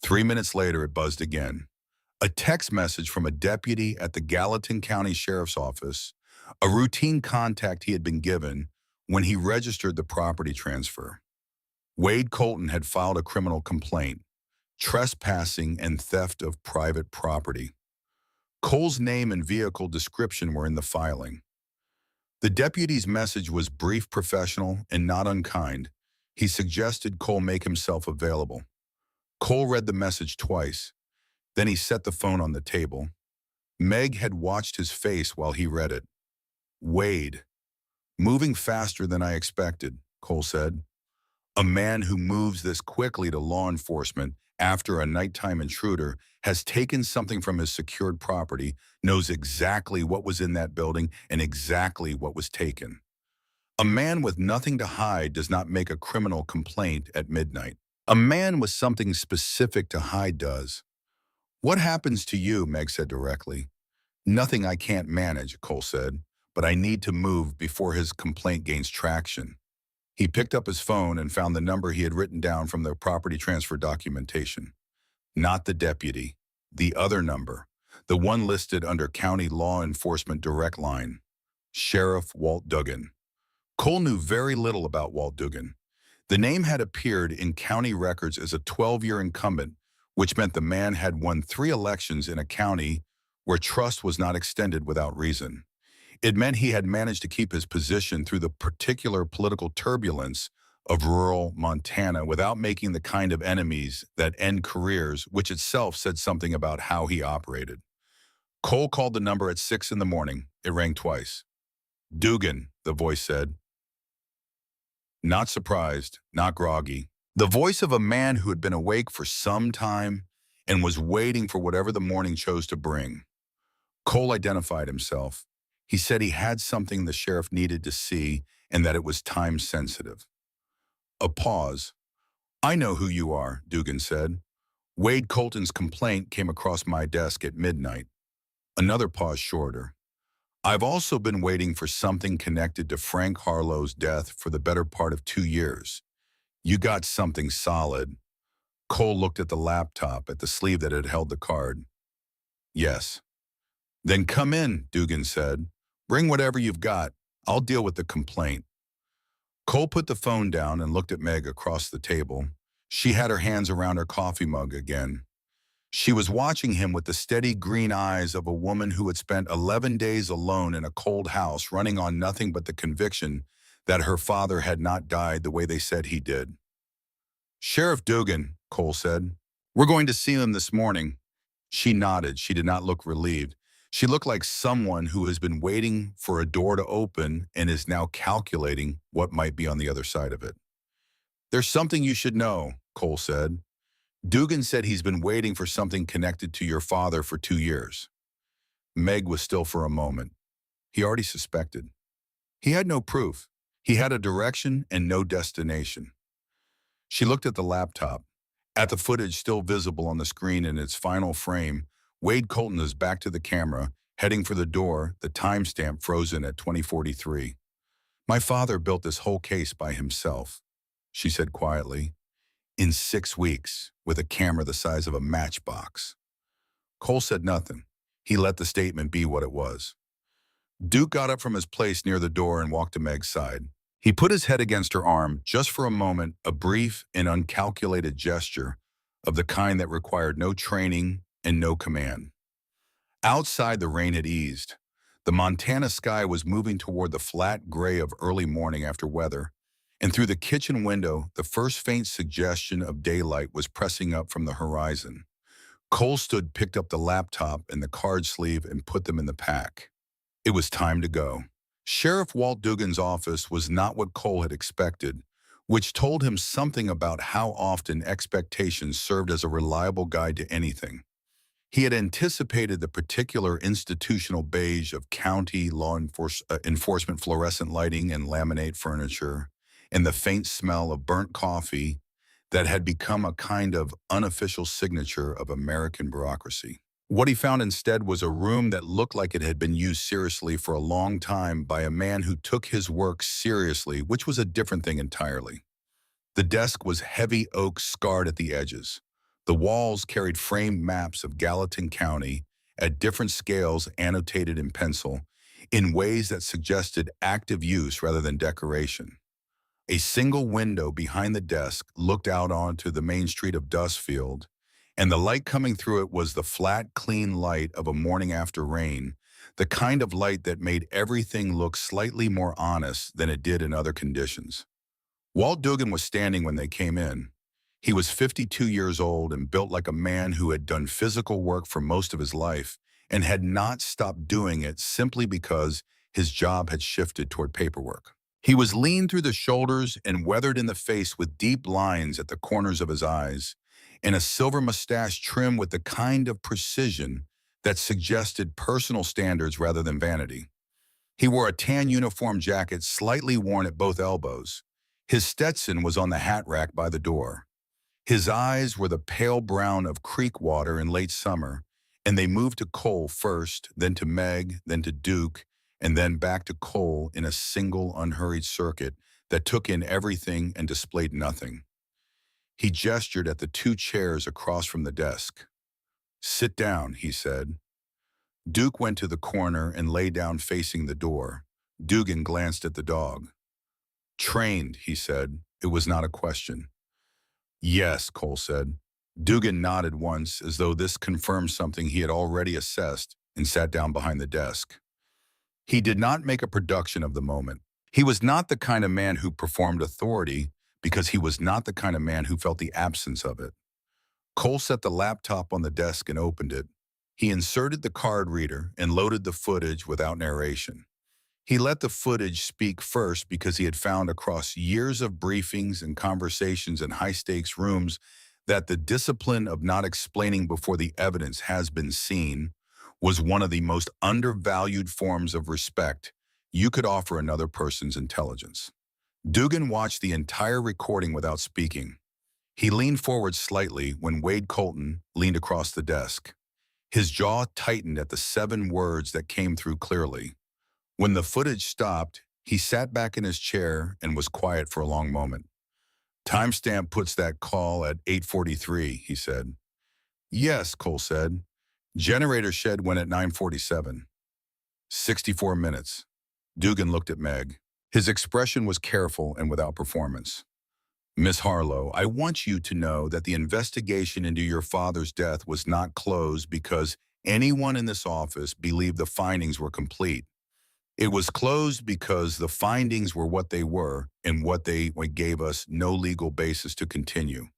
3 minutes later, it buzzed again. A text message from a deputy at the Gallatin County Sheriff's Office, a routine contact he had been given when he registered the property transfer. Wade Colton had filed a criminal complaint, trespassing and theft of private property. Cole's name and vehicle description were in the filing. The deputy's message was brief, professional, and not unkind. He suggested Cole make himself available. Cole read the message twice. Then he set the phone on the table. Meg had watched his face while he read it. "Wade. Moving faster than I expected," Cole said. "A man who moves this quickly to law enforcement after a nighttime intruder has taken something from his secured property, knows exactly what was in that building and exactly what was taken. A man with nothing to hide does not make a criminal complaint at midnight. A man with something specific to hide does." "What happens to you?" Meg said directly. "Nothing I can't manage," Cole said, "but I need to move before his complaint gains traction." He picked up his phone and found the number he had written down from the property transfer documentation. Not the deputy, the other number, the one listed under County Law Enforcement Direct Line. Sheriff Walt Dugan. Cole knew very little about Walt Dugan. The name had appeared in county records as a 12-year incumbent, which meant the man had won 3 elections in a county where trust was not extended without reason. It meant he had managed to keep his position through the particular political turbulence of rural Montana without making the kind of enemies that end careers, which itself said something about how he operated. Cole called the number at 6 in the morning. It rang twice. "Dugan," the voice said. Not surprised, not groggy. The voice of a man who had been awake for some time and was waiting for whatever the morning chose to bring. Cole identified himself. He said he had something the sheriff needed to see and that it was time-sensitive. A pause. "I know who you are," Dugan said. Wade Colton's complaint came across my desk at midnight. Another pause shorter. I've also been waiting for something connected to Frank Harlow's death for the better part of 2 years. You got something solid. Cole looked at the laptop, at the sleeve that had held the card. Yes. Then come in, Dugan said. Bring whatever you've got. I'll deal with the complaint. Cole put the phone down and looked at Meg across the table. She had her hands around her coffee mug again. She was watching him with the steady green eyes of a woman who had spent 11 days alone in a cold house, running on nothing but the conviction that her father had not died the way they said he did. Sheriff Dugan, Cole said. We're going to see him this morning. She nodded. She did not look relieved. She looked like someone who has been waiting for a door to open and is now calculating what might be on the other side of it. There's something you should know, Cole said. Dugan said he's been waiting for something connected to your father for 2 years. Meg was still for a moment. He already suspected. He had no proof. He had a direction and no destination. She looked at the laptop. At the footage still visible on the screen in its final frame, Wade Colton is back to the camera, heading for the door, the timestamp frozen at 2043. My father built this whole case by himself, she said quietly. In 6 weeks, with a camera the size of a matchbox. Cole said nothing. He let the statement be what it was. Duke got up from his place near the door and walked to Meg's side. He put his head against her arm, just for a moment, a brief and uncalculated gesture of the kind that required no training and no command. Outside, the rain had eased. The Montana sky was moving toward the flat gray of early morning after weather, and through the kitchen window, the first faint suggestion of daylight was pressing up from the horizon. Cole picked up the laptop and the card sleeve and put them in the pack. It was time to go. Sheriff Walt Dugan's office was not what Cole had expected, which told him something about how often expectations served as a reliable guide to anything. He had anticipated the particular institutional beige of county law enforcement fluorescent lighting and laminate furniture, and the faint smell of burnt coffee that had become a kind of unofficial signature of American bureaucracy. What he found instead was a room that looked like it had been used seriously for a long time by a man who took his work seriously, which was a different thing entirely. The desk was heavy oak scarred at the edges. The walls carried framed maps of Gallatin County at different scales annotated in pencil in ways that suggested active use rather than decoration. A single window behind the desk looked out onto the main street of Dustfield, and the light coming through it was the flat, clean light of a morning after rain, the kind of light that made everything look slightly more honest than it did in other conditions. Walt Dugan was standing when they came in. He was 52 years old and built like a man who had done physical work for most of his life and had not stopped doing it simply because his job had shifted toward paperwork. He was lean through the shoulders and weathered in the face with deep lines at the corners of his eyes, and a silver mustache trimmed with the kind of precision that suggested personal standards rather than vanity. He wore a tan uniform jacket slightly worn at both elbows. His Stetson was on the hat rack by the door. His eyes were the pale brown of creek water in late summer, and they moved to Cole first, then to Meg, then to Duke, and then back to Cole in a single unhurried circuit that took in everything and displayed nothing. He gestured at the 2 chairs across from the desk. Sit down, he said. Duke went to the corner and lay down facing the door. Dugan glanced at the dog. Trained, he said. It was not a question. Yes, Cole said. Dugan nodded once as though this confirmed something he had already assessed and sat down behind the desk. He did not make a production of the moment. He was not the kind of man who performed authority because he was not the kind of man who felt the absence of it. Cole set the laptop on the desk and opened it. He inserted the card reader and loaded the footage without narration. He let the footage speak first because he had found across years of briefings and conversations in high-stakes rooms that the discipline of not explaining before the evidence has been seen was one of the most undervalued forms of respect you could offer another person's intelligence. Dugan watched the entire recording without speaking. He leaned forward slightly when Wade Colton leaned across the desk. His jaw tightened at the 7 words that came through clearly. When the footage stopped, he sat back in his chair and was quiet for a long moment. Timestamp puts that call at 8:43, he said. Yes, Cole said. Generator shed went at 9:47. 64 minutes. Dugan looked at Meg. His expression was careful and without performance. Miss Harlow, I want you to know that the investigation into your father's death was not closed because anyone in this office believed the findings were complete. It was closed because the findings were what they were and what they gave us no legal basis to continue.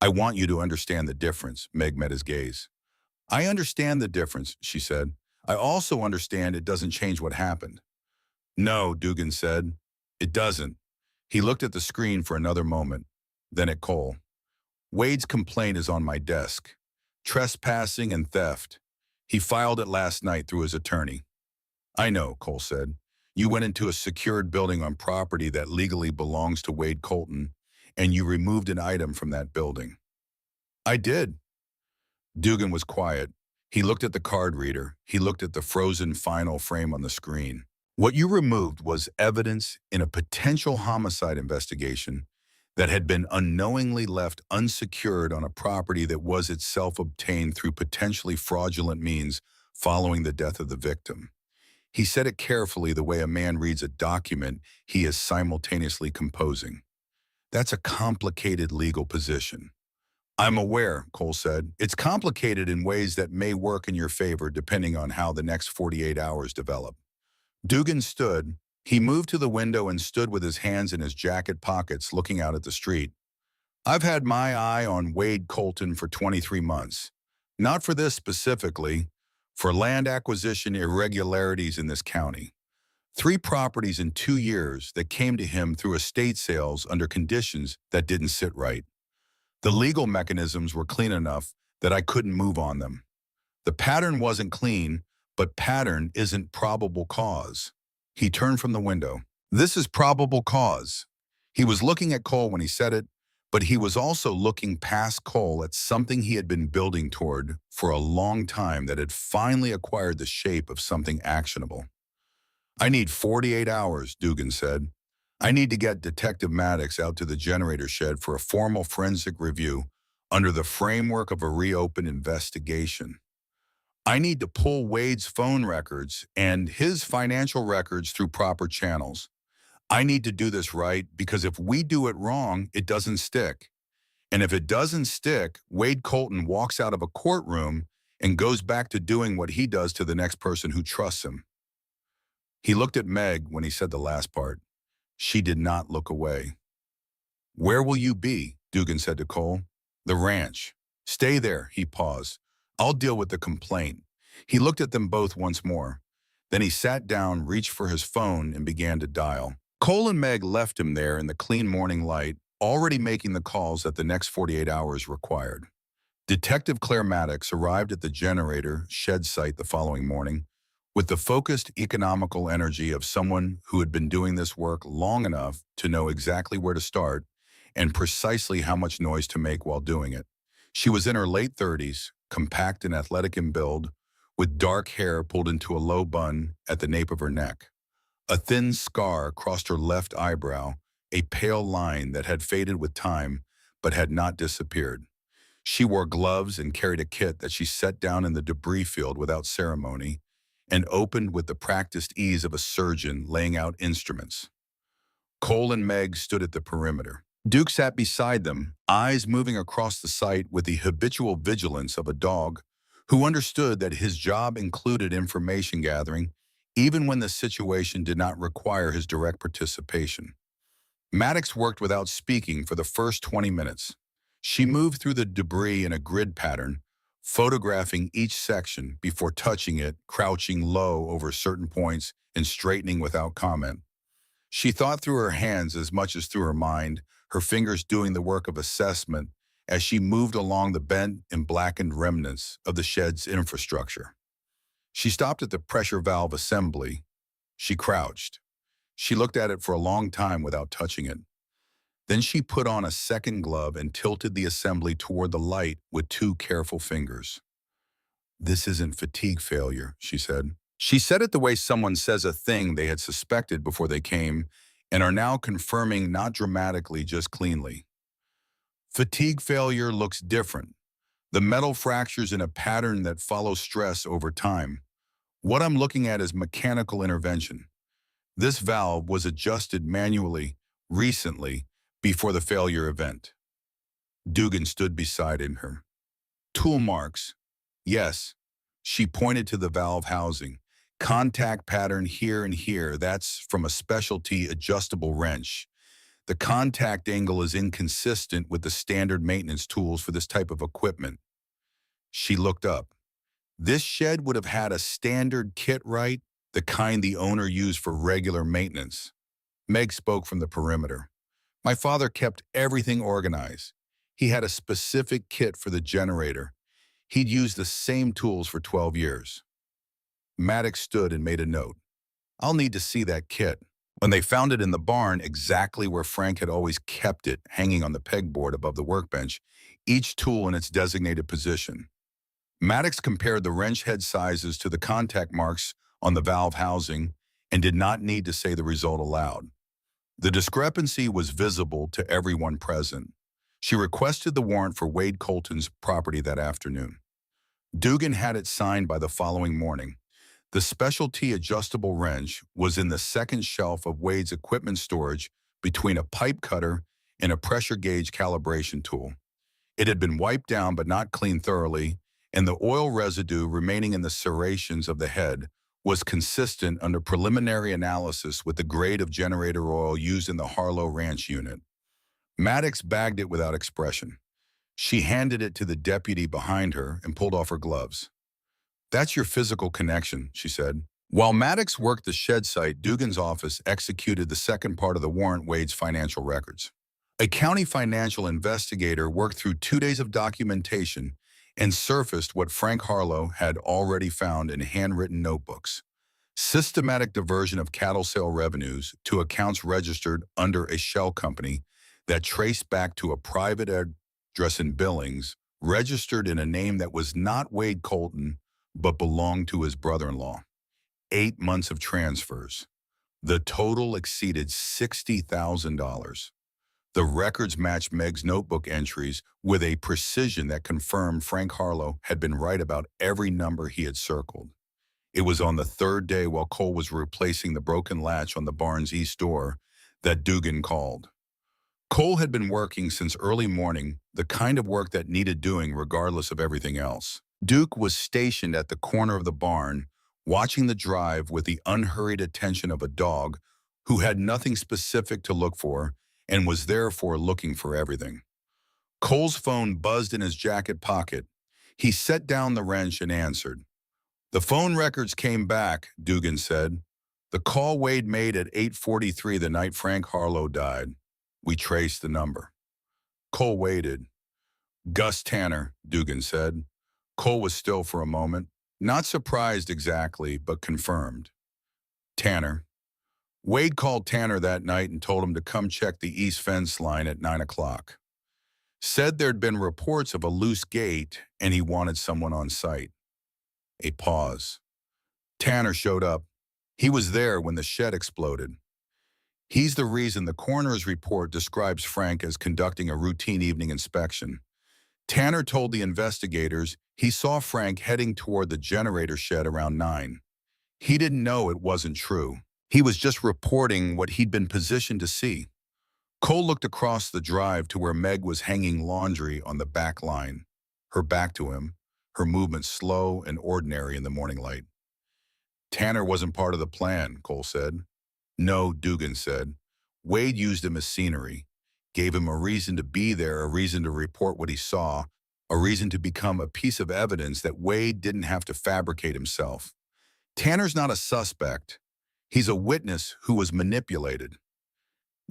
I want you to understand the difference. Meg met his gaze. I understand the difference, she said. I also understand it doesn't change what happened. No, Dugan said. It doesn't. He looked at the screen for another moment, then at Cole. Wade's complaint is on my desk. Trespassing and theft. He filed it last night through his attorney. I know, Cole said. You went into a secured building on property that legally belongs to Wade Colton, and you removed an item from that building. I did. Dugan was quiet. He looked at the card reader. He looked at the frozen final frame on the screen. What you removed was evidence in a potential homicide investigation that had been unknowingly left unsecured on a property that was itself obtained through potentially fraudulent means following the death of the victim. He said it carefully, the way a man reads a document he is simultaneously composing. That's a complicated legal position. I'm aware, Cole said. It's complicated in ways that may work in your favor depending on how the next 48 hours develop. Dugan stood. He moved to the window and stood with his hands in his jacket pockets looking out at the street. I've had my eye on Wade Colton for 23 months. Not for this specifically, for land acquisition irregularities in this county. 3 properties in 2 years that came to him through estate sales under conditions that didn't sit right. The legal mechanisms were clean enough that I couldn't move on them. The pattern wasn't clean, but pattern isn't probable cause. He turned from the window. This is probable cause. He was looking at Cole when he said it, but he was also looking past Cole at something he had been building toward for a long time that had finally acquired the shape of something actionable. I need 48 hours, Dugan said. I need to get Detective Maddox out to the generator shed for a formal forensic review under the framework of a reopened investigation. I need to pull Wade's phone records and his financial records through proper channels. I need to do this right because if we do it wrong, it doesn't stick. And if it doesn't stick, Wade Colton walks out of a courtroom and goes back to doing what he does to the next person who trusts him. He looked at Meg when he said the last part. She did not look away. Where will you be? Dugan said to Cole. The ranch. Stay there, he paused. I'll deal with the complaint. He looked at them both once more. Then he sat down, reached for his phone, and began to dial. Cole and Meg left him there in the clean morning light, already making the calls that the next 48 hours required. Detective Claire Maddox arrived at the generator shed site the following morning with the focused, economical energy of someone who had been doing this work long enough to know exactly where to start and precisely how much noise to make while doing it. She was in her late 30s, compact and athletic in build, with dark hair pulled into a low bun at the nape of her neck. A thin scar crossed her left eyebrow, a pale line that had faded with time but had not disappeared. She wore gloves and carried a kit that she set down in the debris field without ceremony and opened with the practiced ease of a surgeon laying out instruments. Cole and Meg stood at the perimeter. Duke sat beside them, eyes moving across the site with the habitual vigilance of a dog who understood that his job included information gathering even when the situation did not require his direct participation. Maddox worked without speaking for the first 20 minutes. She moved through the debris in a grid pattern, photographing each section before touching it, crouching low over certain points and straightening without comment. She thought through her hands as much as through her mind, her fingers doing the work of assessment as she moved along the bent and blackened remnants of the shed's infrastructure. She stopped at the pressure valve assembly. She crouched. She looked at it for a long time without touching it. Then she put on a second glove and tilted the assembly toward the light with two careful fingers. "This isn't fatigue failure," she said. She said it the way someone says a thing they had suspected before they came and are now confirming, not dramatically, just cleanly. "Fatigue failure looks different. The metal fractures in a pattern that follows stress over time. What I'm looking at is mechanical intervention. This valve was adjusted manually, recently, before the failure event." Dugan stood beside her. "Tool marks." "Yes." She pointed to the valve housing. "Contact pattern here and here. That's from a specialty adjustable wrench. The contact angle is inconsistent with the standard maintenance tools for this type of equipment." She looked up. "This shed would have had a standard kit, right? The kind the owner used for regular maintenance." Meg spoke from the perimeter. "My father kept everything organized. He had a specific kit for the generator. He'd used the same tools for 12 years. Maddox stood and made a note. "I'll need to see that kit." When they found it in the barn, exactly where Frank had always kept it, hanging on the pegboard above the workbench, each tool in its designated position. Maddox compared the wrench head sizes to the contact marks on the valve housing and did not need to say the result aloud. The discrepancy was visible to everyone present. She requested the warrant for Wade Colton's property that afternoon. Dugan had it signed by the following morning. The specialty adjustable wrench was in the second shelf of Wade's equipment storage between a pipe cutter and a pressure gauge calibration tool. It had been wiped down but not cleaned thoroughly, and the oil residue remaining in the serrations of the head was consistent under preliminary analysis with the grade of generator oil used in the Harlow Ranch unit. Maddox bagged it without expression. She handed it to the deputy behind her and pulled off her gloves. "That's your physical connection," she said. While Maddox worked the shed site, Dugan's office executed the second part of the warrant, Wade's financial records. A county financial investigator worked through 2 days of documentation and surfaced what Frank Harlow had already found in handwritten notebooks. Systematic diversion of cattle sale revenues to accounts registered under a shell company that traced back to a private address in Billings, registered in a name that was not Wade Colton, but belonged to his brother-in-law. 8 months of transfers. The total exceeded $60,000. The records matched Meg's notebook entries with a precision that confirmed Frank Harlow had been right about every number he had circled. It was on the third day, while Cole was replacing the broken latch on the barn's east door, that Dugan called. Cole had been working since early morning, the kind of work that needed doing regardless of everything else. Duke was stationed at the corner of the barn, watching the drive with the unhurried attention of a dog who had nothing specific to look for and was therefore looking for everything. Cole's phone buzzed in his jacket pocket. He set down the wrench and answered. "The phone records came back," Dugan said. "The call Wade made at 8:43 the night Frank Harlow died. We traced the number." Cole waited. "Gus Tanner," Dugan said. Cole was still for a moment, not surprised exactly, but confirmed. "Tanner." Wade called Tanner that night and told him to come check the east fence line at 9 o'clock. Said there'd been reports of a loose gate and he wanted someone on site. A pause. Tanner showed up. He was there when the shed exploded. He's the reason the coroner's report describes Frank as conducting a routine evening inspection. Tanner told the investigators he saw Frank heading toward the generator shed around 9. He didn't know it wasn't true. He was just reporting what he'd been positioned to see. Cole looked across the drive to where Meg was hanging laundry on the back line, her back to him, her movement slow and ordinary in the morning light. "Tanner wasn't part of the plan," Cole said. "No," Dugan said. "Wade used him as scenery, gave him a reason to be there, a reason to report what he saw, a reason to become a piece of evidence that Wade didn't have to fabricate himself. Tanner's not a suspect. He's a witness who was manipulated."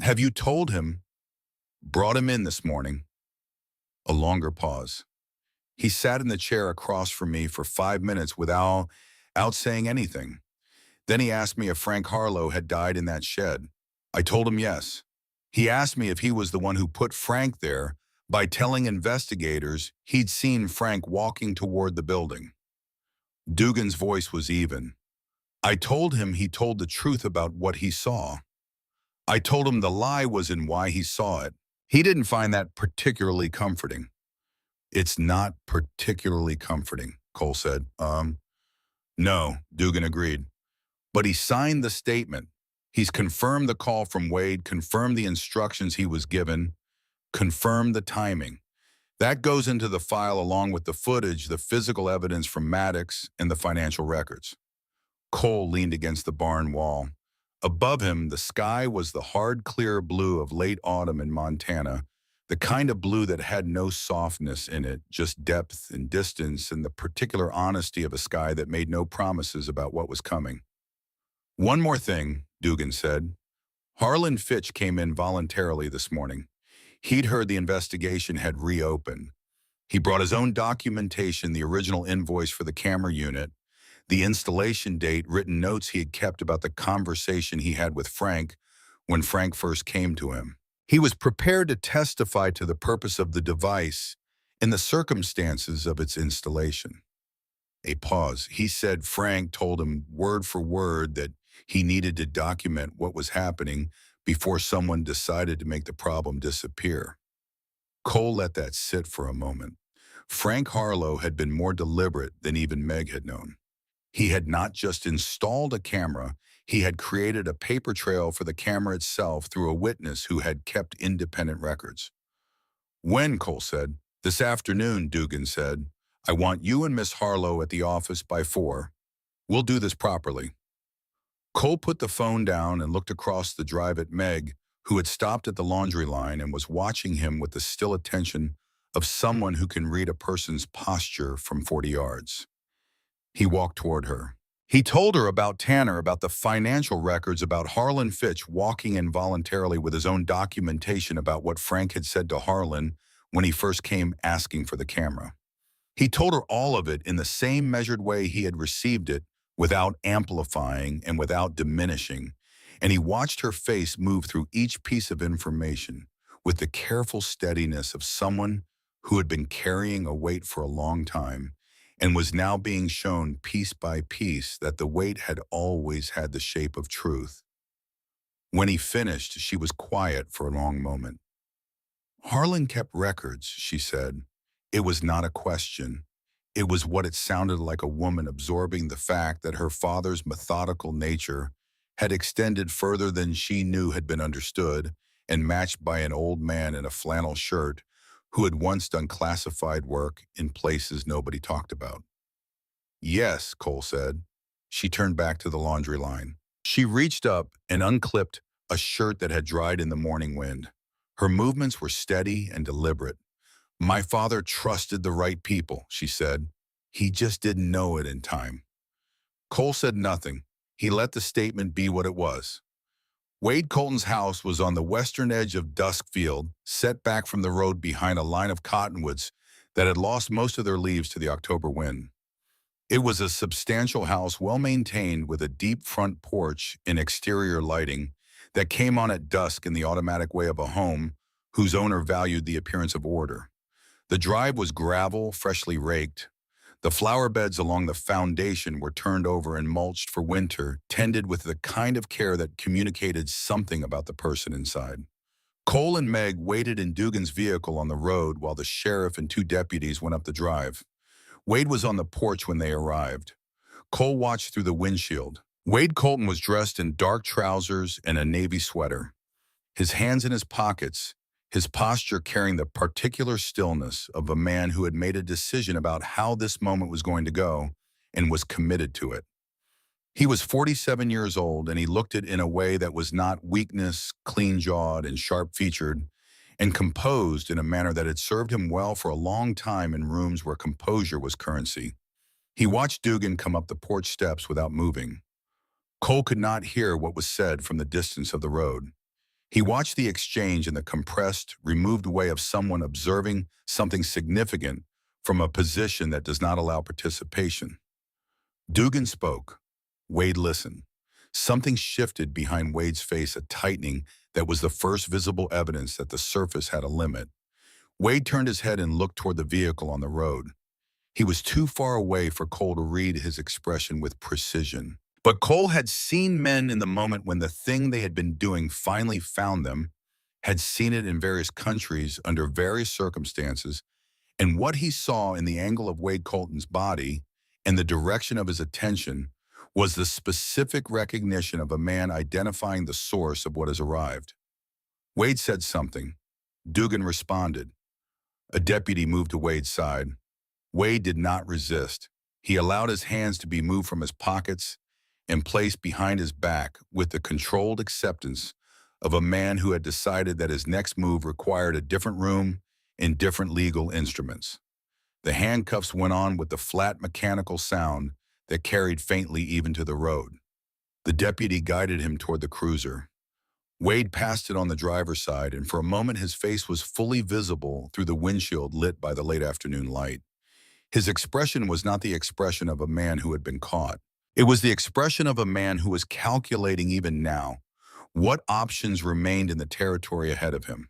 "Have you told him?" "Brought him in this morning." A longer pause. "He sat in the chair across from me for 5 minutes without saying anything. Then he asked me if Frank Harlow had died in that shed. I told him yes. He asked me if he was the one who put Frank there by telling investigators he'd seen Frank walking toward the building. Dugan's voice was even. I told him he told the truth about what he saw. I told him the lie was in why he saw it. He didn't find that particularly comforting. It's not particularly comforting, Cole said. No, Dugan agreed. But he signed the statement. He's confirmed the call from Wade, confirmed the instructions he was given, confirmed the timing. That goes into the file along with the footage, the physical evidence from Maddox, and the financial records. Cole leaned against the barn wall. Above him, the sky was the hard, clear blue of late autumn in Montana, the kind of blue that had no softness in it, just depth and distance and the particular honesty of a sky that made no promises about what was coming. One more thing, Dugan said. Harlan Fitch came in voluntarily this morning. He'd heard the investigation had reopened. He brought his own documentation, the original invoice for the camera unit, the installation date, written notes he had kept about the conversation he had with Frank when Frank first came to him. He was prepared to testify to the purpose of the device and the circumstances of its installation. A pause. He said Frank told him word for word that he needed to document what was happening before someone decided to make the problem disappear. Cole let that sit for a moment. Frank Harlow had been more deliberate than even Meg had known. He had not just installed a camera, he had created a paper trail for the camera itself through a witness who had kept independent records. When, Cole said. This afternoon, Dugan said. I want you and Miss Harlow at the office by 4. We'll do this properly. Cole put the phone down and looked across the drive at Meg, who had stopped at the laundry line and was watching him with the still attention of someone who can read a person's posture from 40 yards. He walked toward her. He told her about Tanner, about the financial records, about Harlan Fitch walking involuntarily with his own documentation about what Frank had said to Harlan when he first came asking for the camera. He told her all of it in the same measured way he had received it, without amplifying and without diminishing, and he watched her face move through each piece of information with the careful steadiness of someone who had been carrying a weight for a long time and was now being shown piece by piece that the weight had always had the shape of truth. When he finished, she was quiet for a long moment. Harlan kept records, she said. It was not a question. It was what it sounded like, a woman absorbing the fact that her father's methodical nature had extended further than she knew had been understood, and matched by an old man in a flannel shirt who had once done classified work in places nobody talked about. Yes, Cole said. She turned back to the laundry line. She reached up and unclipped a shirt that had dried in the morning wind. Her movements were steady and deliberate. My father trusted the right people, she said. He just didn't know it in time. Cole said nothing. He let the statement be what it was. Wade Colton's house was on the western edge of Dusk Field, set back from the road behind a line of cottonwoods that had lost most of their leaves to the October wind. It was a substantial house, well-maintained, with a deep front porch and exterior lighting that came on at dusk in the automatic way of a home whose owner valued the appearance of order. The drive was gravel, freshly raked. The flower beds along the foundation were turned over and mulched for winter, tended with the kind of care that communicated something about the person inside. Cole and Meg waited in Dugan's vehicle on the road while the sheriff and 2 deputies went up the drive. Wade was on the porch when they arrived. Cole watched through the windshield. Wade Colton was dressed in dark trousers and a navy sweater. His hands in his pockets, his posture carrying the particular stillness of a man who had made a decision about how this moment was going to go and was committed to it. He was 47 years old, and he looked it in a way that was not weakness, clean-jawed and sharp-featured, and composed in a manner that had served him well for a long time in rooms where composure was currency. He watched Dugan come up the porch steps without moving. Cole could not hear what was said from the distance of the road. He watched the exchange in the compressed, removed way of someone observing something significant from a position that does not allow participation. Dugan spoke. Wade listened. Something shifted behind Wade's face, a tightening that was the first visible evidence that the surface had a limit. Wade turned his head and looked toward the vehicle on the road. He was too far away for Cole to read his expression with precision. But Cole had seen men in the moment when the thing they had been doing finally found them, had seen it in various countries under various circumstances, and what he saw in the angle of Wade Colton's body and the direction of his attention was the specific recognition of a man identifying the source of what has arrived. Wade said something. Dugan responded. A deputy moved to Wade's side. Wade did not resist. He allowed his hands to be moved from his pockets and placed behind his back with the controlled acceptance of a man who had decided that his next move required a different room and different legal instruments. The handcuffs went on with the flat mechanical sound that carried faintly even to the road. The deputy guided him toward the cruiser. Wade passed it on the driver's side, and for a moment his face was fully visible through the windshield lit by the late afternoon light. His expression was not the expression of a man who had been caught. It was the expression of a man who was calculating even now what options remained in the territory ahead of him.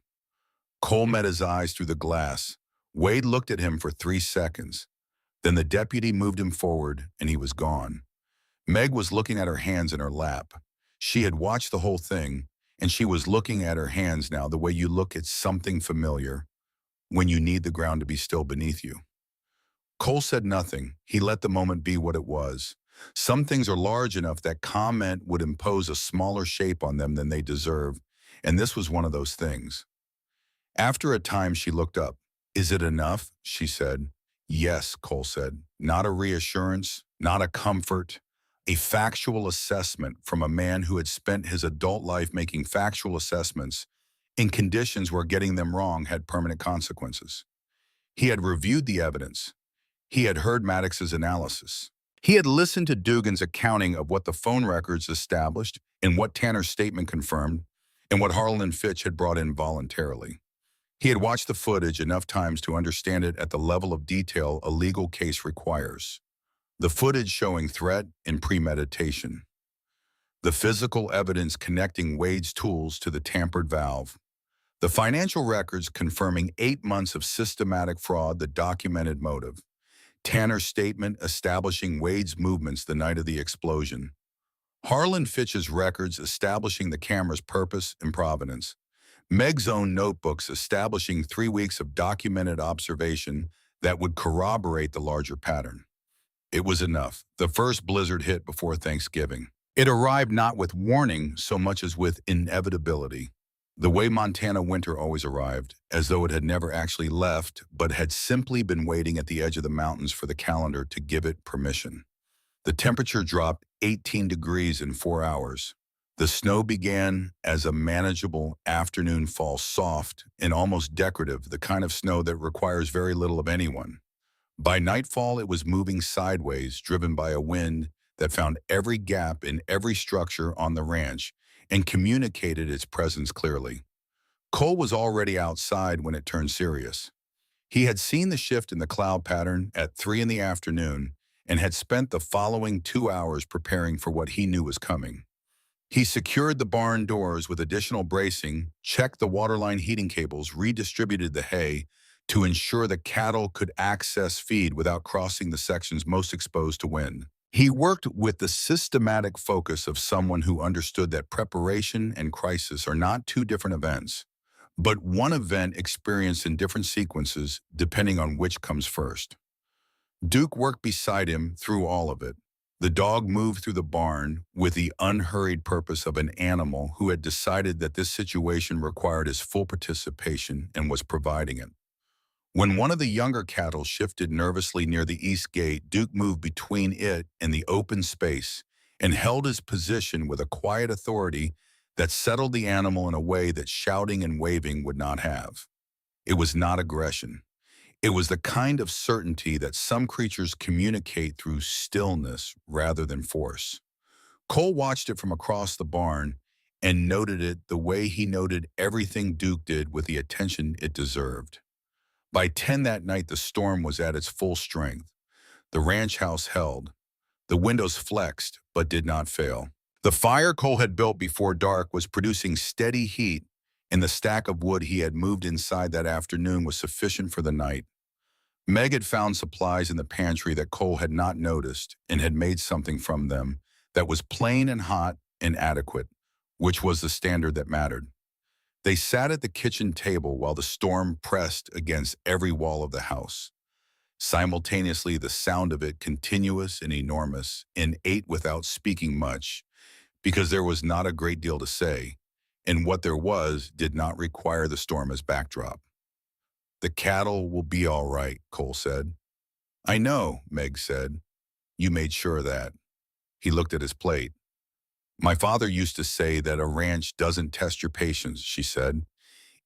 Cole met his eyes through the glass. Wade looked at him for 3 seconds. Then the deputy moved him forward, and he was gone. Meg was looking at her hands in her lap. She had watched the whole thing, and she was looking at her hands now the way you look at something familiar when you need the ground to be still beneath you. Cole said nothing. He let the moment be what it was. Some things are large enough that comment would impose a smaller shape on them than they deserve, and this was one of those things. After a time, she looked up. "Is it enough?" she said. "Yes," Cole said. Not a reassurance, not a comfort, a factual assessment from a man who had spent his adult life making factual assessments in conditions where getting them wrong had permanent consequences. He had reviewed the evidence. He had heard Maddox's analysis. He had listened to Dugan's accounting of what the phone records established and what Tanner's statement confirmed and what Harlan Fitch had brought in voluntarily. He had watched the footage enough times to understand it at the level of detail a legal case requires. The footage showing threat and premeditation. The physical evidence connecting Wade's tools to the tampered valve. The financial records confirming 8 months of systematic fraud that documented motive. Tanner's statement establishing Wade's movements the night of the explosion. Harlan Fitch's records establishing the camera's purpose and provenance. Meg's own notebooks establishing 3 weeks of documented observation that would corroborate the larger pattern. It was enough. The first blizzard hit before Thanksgiving. It arrived not with warning so much as with inevitability. The way Montana winter always arrived, as though it had never actually left, but had simply been waiting at the edge of the mountains for the calendar to give it permission. The temperature dropped 18 degrees in 4 hours. The snow began as a manageable afternoon fall, soft and almost decorative, the kind of snow that requires very little of anyone. By nightfall, it was moving sideways, driven by a wind that found every gap in every structure on the ranch and communicated its presence clearly. Cole was already outside when it turned serious. He had seen the shift in the cloud pattern at 3 in the afternoon and had spent the following 2 hours preparing for what he knew was coming. He secured the barn doors with additional bracing, checked the waterline heating cables, redistributed the hay to ensure the cattle could access feed without crossing the sections most exposed to wind. He worked with the systematic focus of someone who understood that preparation and crisis are not two different events, but one event experienced in different sequences depending on which comes first. Duke worked beside him through all of it. The dog moved through the barn with the unhurried purpose of an animal who had decided that this situation required his full participation and was providing it. When one of the younger cattle shifted nervously near the east gate, Duke moved between it and the open space and held his position with a quiet authority that settled the animal in a way that shouting and waving would not have. It was not aggression. It was the kind of certainty that some creatures communicate through stillness rather than force. Cole watched it from across the barn and noted it the way he noted everything Duke did with the attention it deserved. By 10 that night, the storm was at its full strength. The ranch house held. The windows flexed, but did not fail. The fire Cole had built before dark was producing steady heat, and the stack of wood he had moved inside that afternoon was sufficient for the night. Meg had found supplies in the pantry that Cole had not noticed and had made something from them that was plain and hot and adequate, which was the standard that mattered. They sat at the kitchen table while the storm pressed against every wall of the house. Simultaneously, the sound of it, continuous and enormous, and ate without speaking much, because there was not a great deal to say, and what there was did not require the storm as backdrop. "The cattle will be all right," Cole said. "I know," Meg said. "You made sure of that." He looked at his plate. "My father used to say that a ranch doesn't test your patience," she said.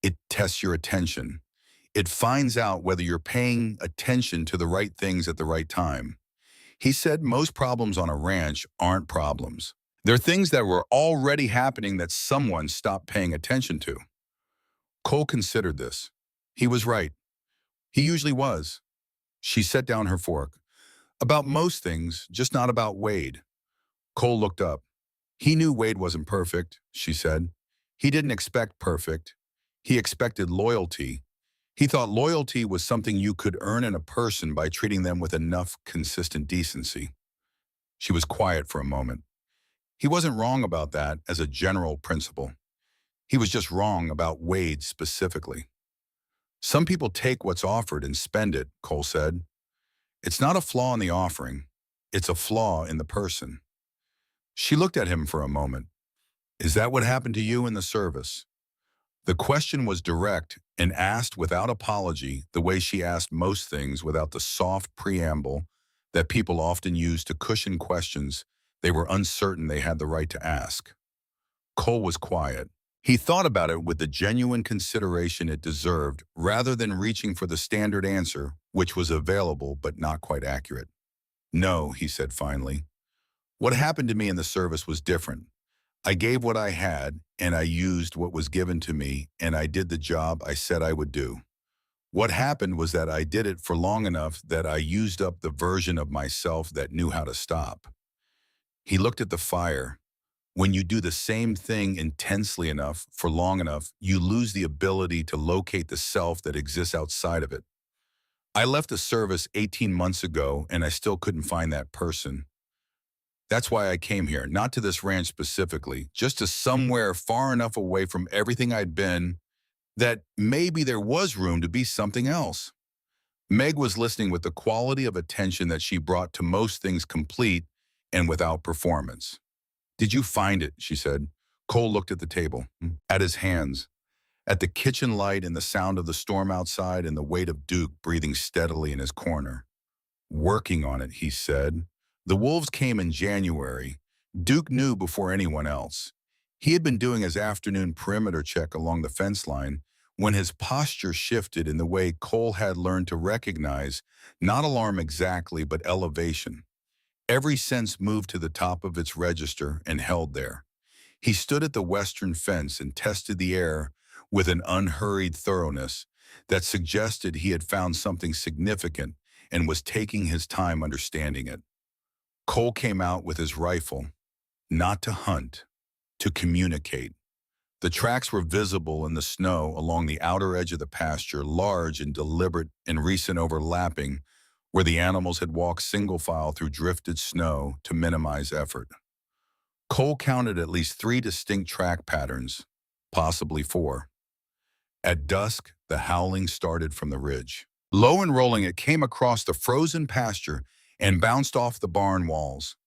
"It tests your attention. It finds out whether you're paying attention to the right things at the right time." He said most problems on a ranch aren't problems. They're things that were already happening that someone stopped paying attention to. Cole considered this. He was right. He usually was. She set down her fork. "About most things, just not about Wade." Cole looked up. He knew Wade wasn't perfect, she said. He didn't expect perfect. He expected loyalty. He thought loyalty was something you could earn in a person by treating them with enough consistent decency. She was quiet for a moment. He wasn't wrong about that as a general principle. He was just wrong about Wade specifically. "Some people take what's offered and spend it," Cole said. "It's not a flaw in the offering. It's a flaw in the person." She looked at him for a moment. "Is that what happened to you in the service?" The question was direct and asked without apology, the way she asked most things, without the soft preamble that people often use to cushion questions they were uncertain they had the right to ask. Cole was quiet. He thought about it with the genuine consideration it deserved, rather than reaching for the standard answer, which was available but not quite accurate. "No," he said finally. "What happened to me in the service was different. I gave what I had, and I used what was given to me, and I did the job I said I would do. What happened was that I did it for long enough that I used up the version of myself that knew how to stop." He looked at the fire. When you do the same thing intensely enough for long enough, you lose the ability to locate the self that exists outside of it. "I left the service 18 months ago, and I still couldn't find that person. That's why I came here, not to this ranch specifically, just to somewhere far enough away from everything I'd been that maybe there was room to be something else." Meg was listening with the quality of attention that she brought to most things, complete and without performance. "Did you find it?" she said. Cole looked at the table, at his hands, at the kitchen light and the sound of the storm outside and the weight of Duke breathing steadily in his corner. "Working on it," he said. "The wolves came in January. Duke knew before anyone else. He had been doing his afternoon perimeter check along the fence line when his posture shifted in the way Cole had learned to recognize, not alarm exactly, but elevation. Every sense moved to the top of its register and held there. He stood at the western fence and tested the air with an unhurried thoroughness that suggested he had found something significant and was taking his time understanding it. Cole came out with his rifle, not to hunt, to communicate. The tracks were visible in the snow along the outer edge of the pasture, large and deliberate and recent overlapping, where the animals had walked single file through drifted snow to minimize effort. Cole counted at least 3 distinct track patterns, possibly 4. At dusk, the howling started from the ridge. Low and rolling, it came across the frozen pasture and bounced off the barn walls.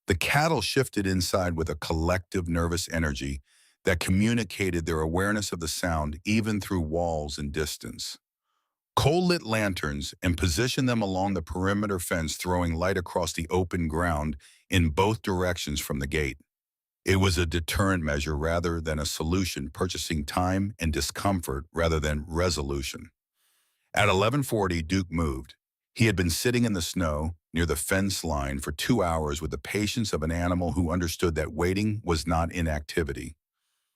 The cattle shifted inside with a collective nervous energy that communicated their awareness of the sound even through walls and distance. Cole lit lanterns and positioned them along the perimeter fence, throwing light across the open ground in both directions from the gate. It was a deterrent measure rather than a solution, purchasing time and discomfort rather than resolution. At 11:40, Duke moved. He had been sitting in the snow near the fence line for 2 hours with the patience of an animal who understood that waiting was not inactivity.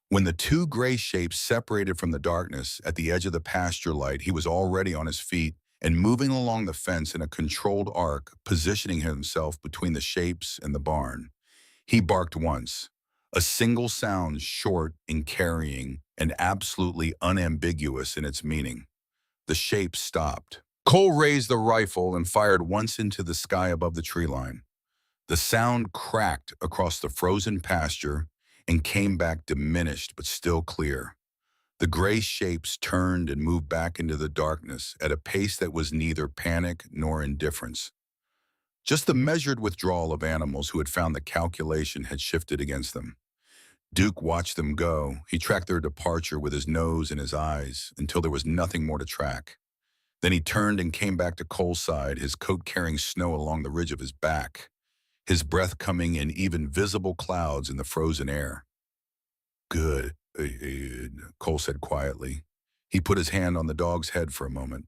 When the two gray shapes separated from the darkness at the edge of the pasture light, he was already on his feet and moving along the fence in a controlled arc, positioning himself between the shapes and the barn. He barked once. A single sound, short in carrying and absolutely unambiguous in its meaning. The shape stopped. Cole raised the rifle and fired once into the sky above the tree line. The sound cracked across the frozen pasture and came back diminished but still clear. The gray shapes turned and moved back into the darkness at a pace that was neither panic nor indifference. Just the measured withdrawal of animals who had found the calculation had shifted against them. Duke watched them go. He tracked their departure with his nose and his eyes until there was nothing more to track. Then he turned and came back to Cole's side, his coat carrying snow along the ridge of his back, his breath coming in even visible clouds in the frozen air. Good, Cole said quietly. He put his hand on the dog's head for a moment.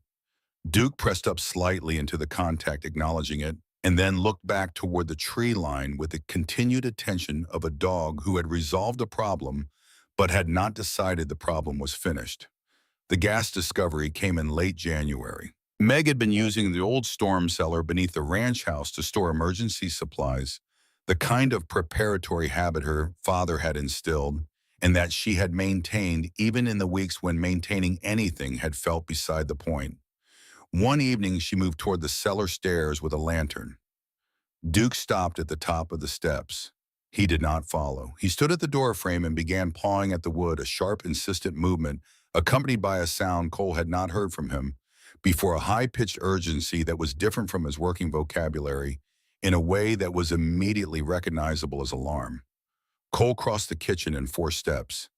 Duke pressed up slightly into the contact, acknowledging it, and then looked back toward the tree line with the continued attention of a dog who had resolved a problem but had not decided the problem was finished. The gas discovery came in late January. Meg had been using the old storm cellar beneath the ranch house to store emergency supplies, the kind of preparatory habit her father had instilled, and that she had maintained even in the weeks when maintaining anything had felt beside the point. One evening, she moved toward the cellar stairs with a lantern. Duke stopped at the top of the steps. He did not follow. He stood at the doorframe and began pawing at the wood, a sharp, insistent movement, accompanied by a sound Cole had not heard from him, before a high-pitched urgency that was different from his working vocabulary in a way that was immediately recognizable as alarm. Cole crossed the kitchen in 4 steps.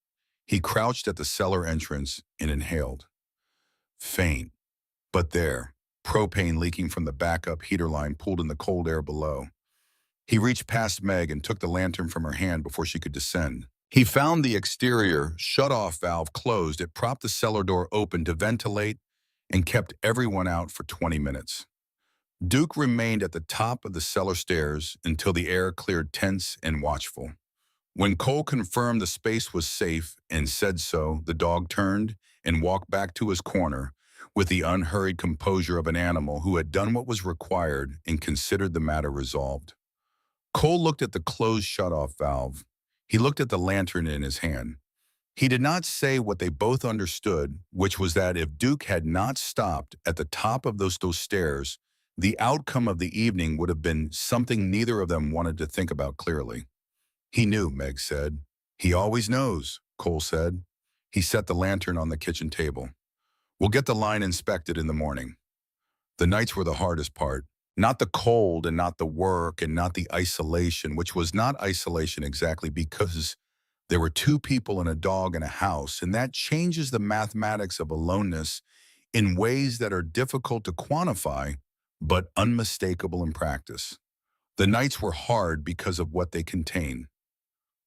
He crouched at the cellar entrance and inhaled. Faint. But there, propane leaking from the backup heater line pulled in the cold air below. He reached past Meg and took the lantern from her hand before she could descend. He found the exterior shut-off valve closed. It propped the cellar door open to ventilate and kept everyone out for 20 minutes. Duke remained at the top of the cellar stairs until the air cleared, tense and watchful. When Cole confirmed the space was safe and said so, the dog turned and walked back to his corner with the unhurried composure of an animal who had done what was required and considered the matter resolved. Cole looked at the closed shut-off valve. He looked at the lantern in his hand. He did not say what they both understood, which was that if Duke had not stopped at the top of those stairs, the outcome of the evening would have been something neither of them wanted to think about clearly. He knew, Meg said. He always knows, Cole said. He set the lantern on the kitchen table. We'll get the line inspected in the morning. The nights were the hardest part. Not the cold and not the work and not the isolation, which was not isolation exactly because there were 2 people and a dog in a house, and that changes the mathematics of aloneness in ways that are difficult to quantify, but unmistakable in practice. The nights were hard because of what they contain.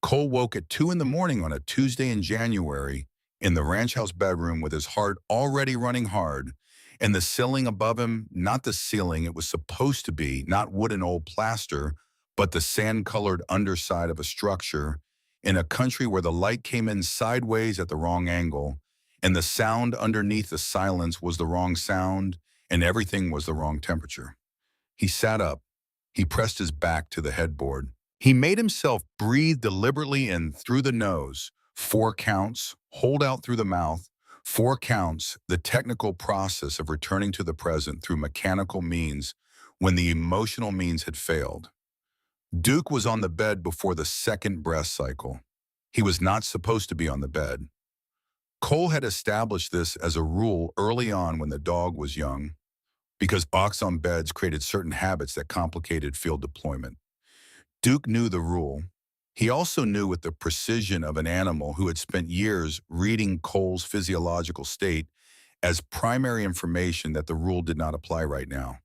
Cole woke at 2 in the morning on a Tuesday in January in the ranch house bedroom with his heart already running hard, and the ceiling above him, not the ceiling it was supposed to be, not wood and old plaster, but the sand-colored underside of a structure in a country where the light came in sideways at the wrong angle, and the sound underneath the silence was the wrong sound, and everything was the wrong temperature. He sat up. He pressed his back to the headboard. He made himself breathe deliberately in through the nose. 4 counts, hold out through the mouth. 4 counts, the technical process of returning to the present through mechanical means when the emotional means had failed. Duke was on the bed before the second breath cycle. He was not supposed to be on the bed. Cole had established this as a rule early on when the dog was young, because box on beds created certain habits that complicated field deployment. Duke knew the rule. He also knew with the precision of an animal who had spent years reading Cole's physiological state as primary information that the rule did not apply right now.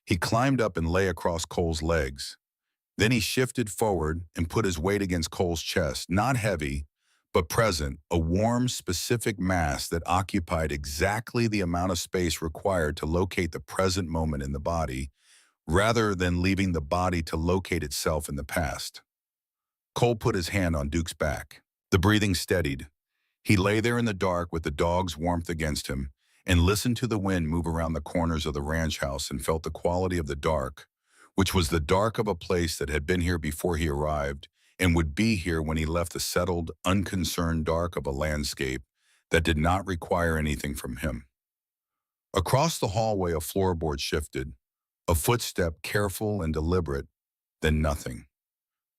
He climbed up and lay across Cole's legs. Then he shifted forward and put his weight against Cole's chest, not heavy, but present, a warm, specific mass that occupied exactly the amount of space required to locate the present moment in the body, rather than leaving the body to locate itself in the past. Cole put his hand on Duke's back. The breathing steadied. He lay there in the dark with the dog's warmth against him and listened to the wind move around the corners of the ranch house and felt the quality of the dark, which was the dark of a place that had been here before he arrived and would be here when he left the settled, unconcerned dark of a landscape that did not require anything from him. Across the hallway, a floorboard shifted, a footstep careful and deliberate, then nothing.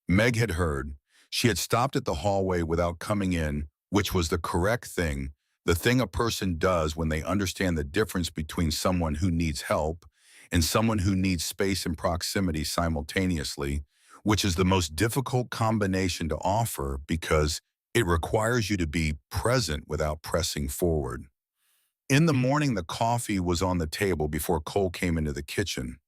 Meg had heard. She had stopped at the hallway without coming in, which was the correct thing, the thing a person does when they understand the difference between someone who needs help and someone who needs space and proximity simultaneously, which is the most difficult combination to offer because it requires you to be present without pressing forward. In the morning, the coffee was on the table before Cole came into the kitchen.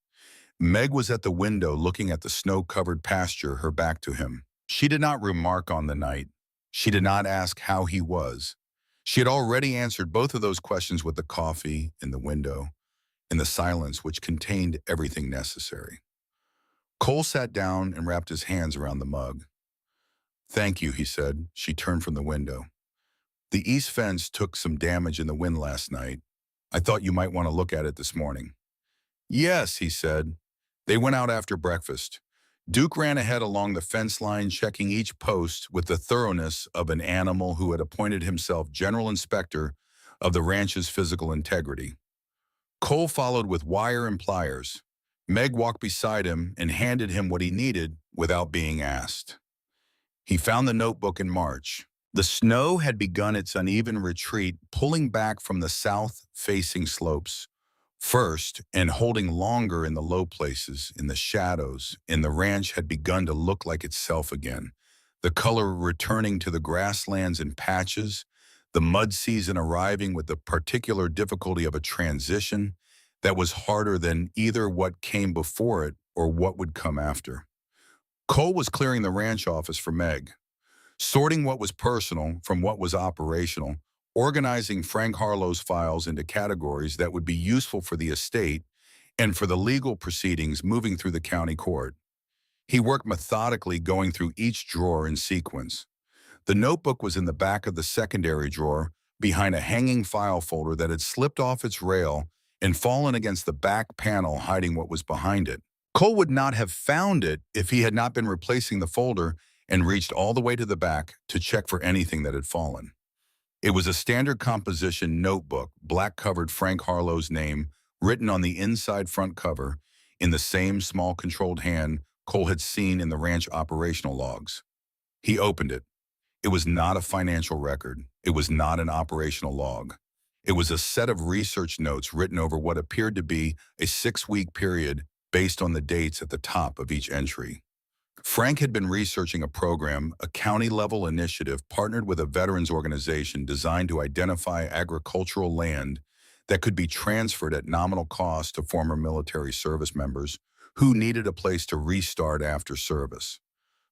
Meg was at the window looking at the snow-covered pasture, her back to him. She did not remark on the night. She did not ask how he was. She had already answered both of those questions with the coffee in the window, in the silence which contained everything necessary. Cole sat down and wrapped his hands around the mug. "Thank you," he said. She turned from the window. "The east fence took some damage in the wind last night. I thought you might want to look at it this morning." "Yes," he said. They went out after breakfast. Duke ran ahead along the fence line, checking each post with the thoroughness of an animal who had appointed himself general inspector of the ranch's physical integrity. Cole followed with wire and pliers. Meg walked beside him and handed him what he needed without being asked. He found the notebook in March. The snow had begun its uneven retreat, pulling back from the south-facing slopes first and holding longer in the low places, in the shadows, and the ranch had begun to look like itself again, the color returning to the grasslands in patches, the mud season arriving with the particular difficulty of a transition that was harder than either what came before it or what would come after. Cole was clearing the ranch office for Meg, sorting what was personal from what was operational, organizing Frank Harlow's files into categories that would be useful for the estate and for the legal proceedings moving through the county court. He worked methodically, going through each drawer in sequence. The notebook was in the back of the secondary drawer, behind a hanging file folder that had slipped off its rail and fallen against the back panel, hiding what was behind it. Cole would not have found it if he had not been replacing the folder and reached all the way to the back to check for anything that had fallen. It was a standard composition notebook, black-covered Frank Harlow's name, written on the inside front cover, in the same small controlled hand Cole had seen in the ranch operational logs. He opened it. It was not a financial record. It was not an operational log. It was a set of research notes written over what appeared to be a 6-week period based on the dates at the top of each entry. Frank had been researching a program, a county-level initiative partnered with a veterans organization designed to identify agricultural land that could be transferred at nominal cost to former military service members who needed a place to restart after service.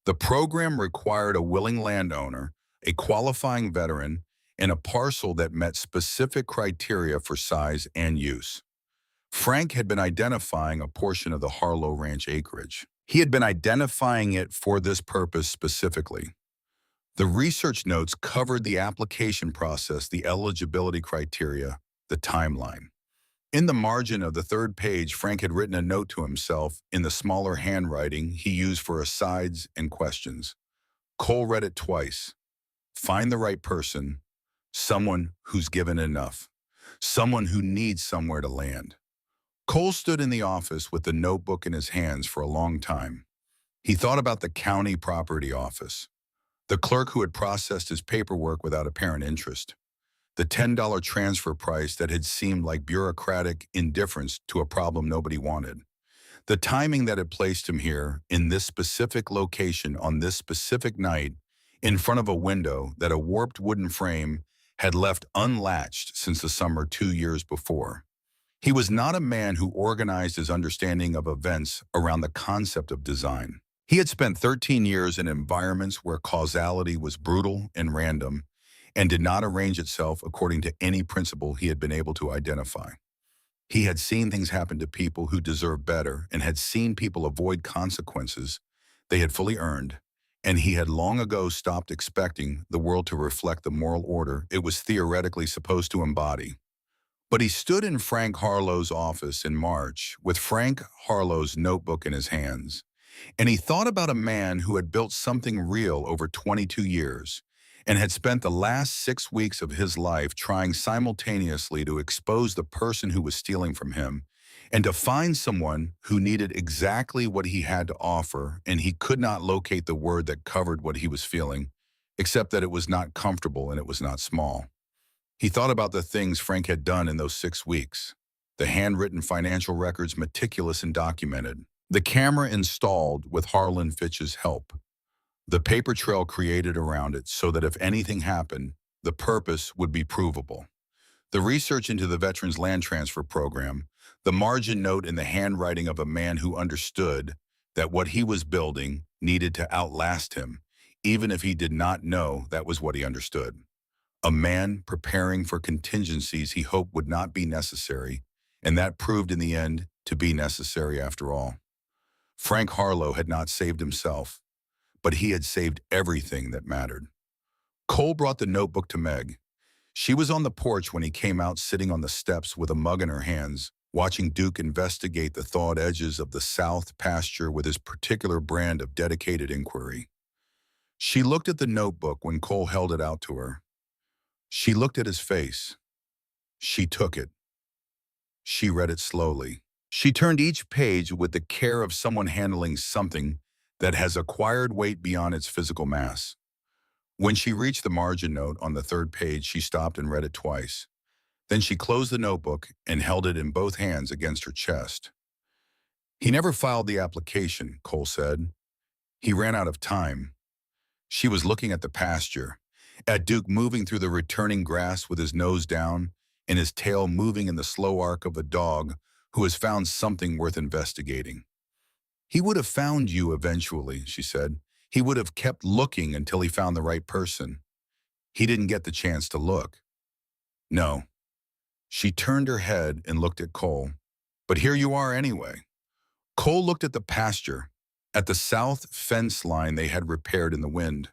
The program required a willing landowner, a qualifying veteran, and a parcel that met specific criteria for size and use. Frank had been identifying a portion of the Harlow Ranch acreage. He had been identifying it for this purpose specifically. The research notes covered the application process, the eligibility criteria, the timeline. In the margin of the third page, Frank had written a note to himself in the smaller handwriting he used for asides and questions. Cole read it twice. Find the right person, someone who's given enough, someone who needs somewhere to land. Cole stood in the office with the notebook in his hands for a long time. He thought about the county property office, the clerk who had processed his paperwork without apparent interest, the $10 transfer price that had seemed like bureaucratic indifference to a problem nobody wanted, the timing that had placed him here, in this specific location, on this specific night, in front of a window that a warped wooden frame had left unlatched since the summer 2 years before. He was not a man who organized his understanding of events around the concept of design. He had spent 13 years in environments where causality was brutal and random and did not arrange itself according to any principle he had been able to identify. He had seen things happen to people who deserved better and had seen people avoid consequences they had fully earned, and he had long ago stopped expecting the world to reflect the moral order it was theoretically supposed to embody. But he stood in Frank Harlow's office in March with Frank Harlow's notebook in his hands, And he thought about a man who had built something real over 22 years and had spent the last 6 weeks of his life trying simultaneously to expose the person who was stealing from him and to find someone who needed exactly what he had to offer, and he could not locate the word that covered what he was feeling, except that it was not comfortable and it was not small. He thought about the things Frank had done in those 6 weeks. The handwritten financial records meticulous and documented. The camera installed with Harlan Fitch's help. The paper trail created around it so that if anything happened, the purpose would be provable. The research into the Veterans Land Transfer Program, the margin note in the handwriting of a man who understood that what he was building needed to outlast him, even if he did not know that was what he understood. A man preparing for contingencies he hoped would not be necessary, and that proved in the end to be necessary after all. Frank Harlow had not saved himself, but he had saved everything that mattered. Cole brought the notebook to Meg. She was on the porch when he came out, sitting on the steps with a mug in her hands, watching Duke investigate the thawed edges of the south pasture with his particular brand of dedicated inquiry. She looked at the notebook when Cole held it out to her. She looked at his face. She took it. She read it slowly. She turned each page with the care of someone handling something that has acquired weight beyond its physical mass. When she reached the margin note on the third page, she stopped and read it twice. Then she closed the notebook and held it in both hands against her chest. He never filed the application, Cole said. He ran out of time. She was looking at the pasture, at Duke moving through the returning grass with his nose down and his tail moving in the slow arc of a dog who has found something worth investigating. He would have found you eventually, she said. He would have kept looking until he found the right person. He didn't get the chance to look. No. She turned her head and looked at Cole. But here you are anyway. Cole looked at the pasture, at the south fence line they had repaired in the wind,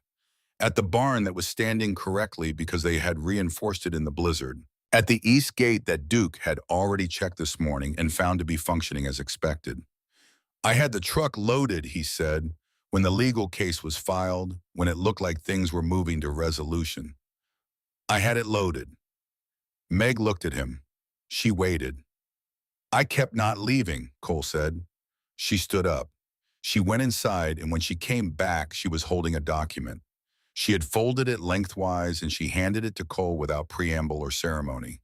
at the barn that was standing correctly because they had reinforced it in the blizzard, at the east gate that Duke had already checked this morning and found to be functioning as expected. I had the truck loaded, he said, when the legal case was filed, when it looked like things were moving to resolution. I had it loaded. Meg looked at him. She waited. I kept not leaving, Cole said. She stood up. She went inside, and when she came back, she was holding a document. She had folded it lengthwise, and she handed it to Cole without preamble or ceremony.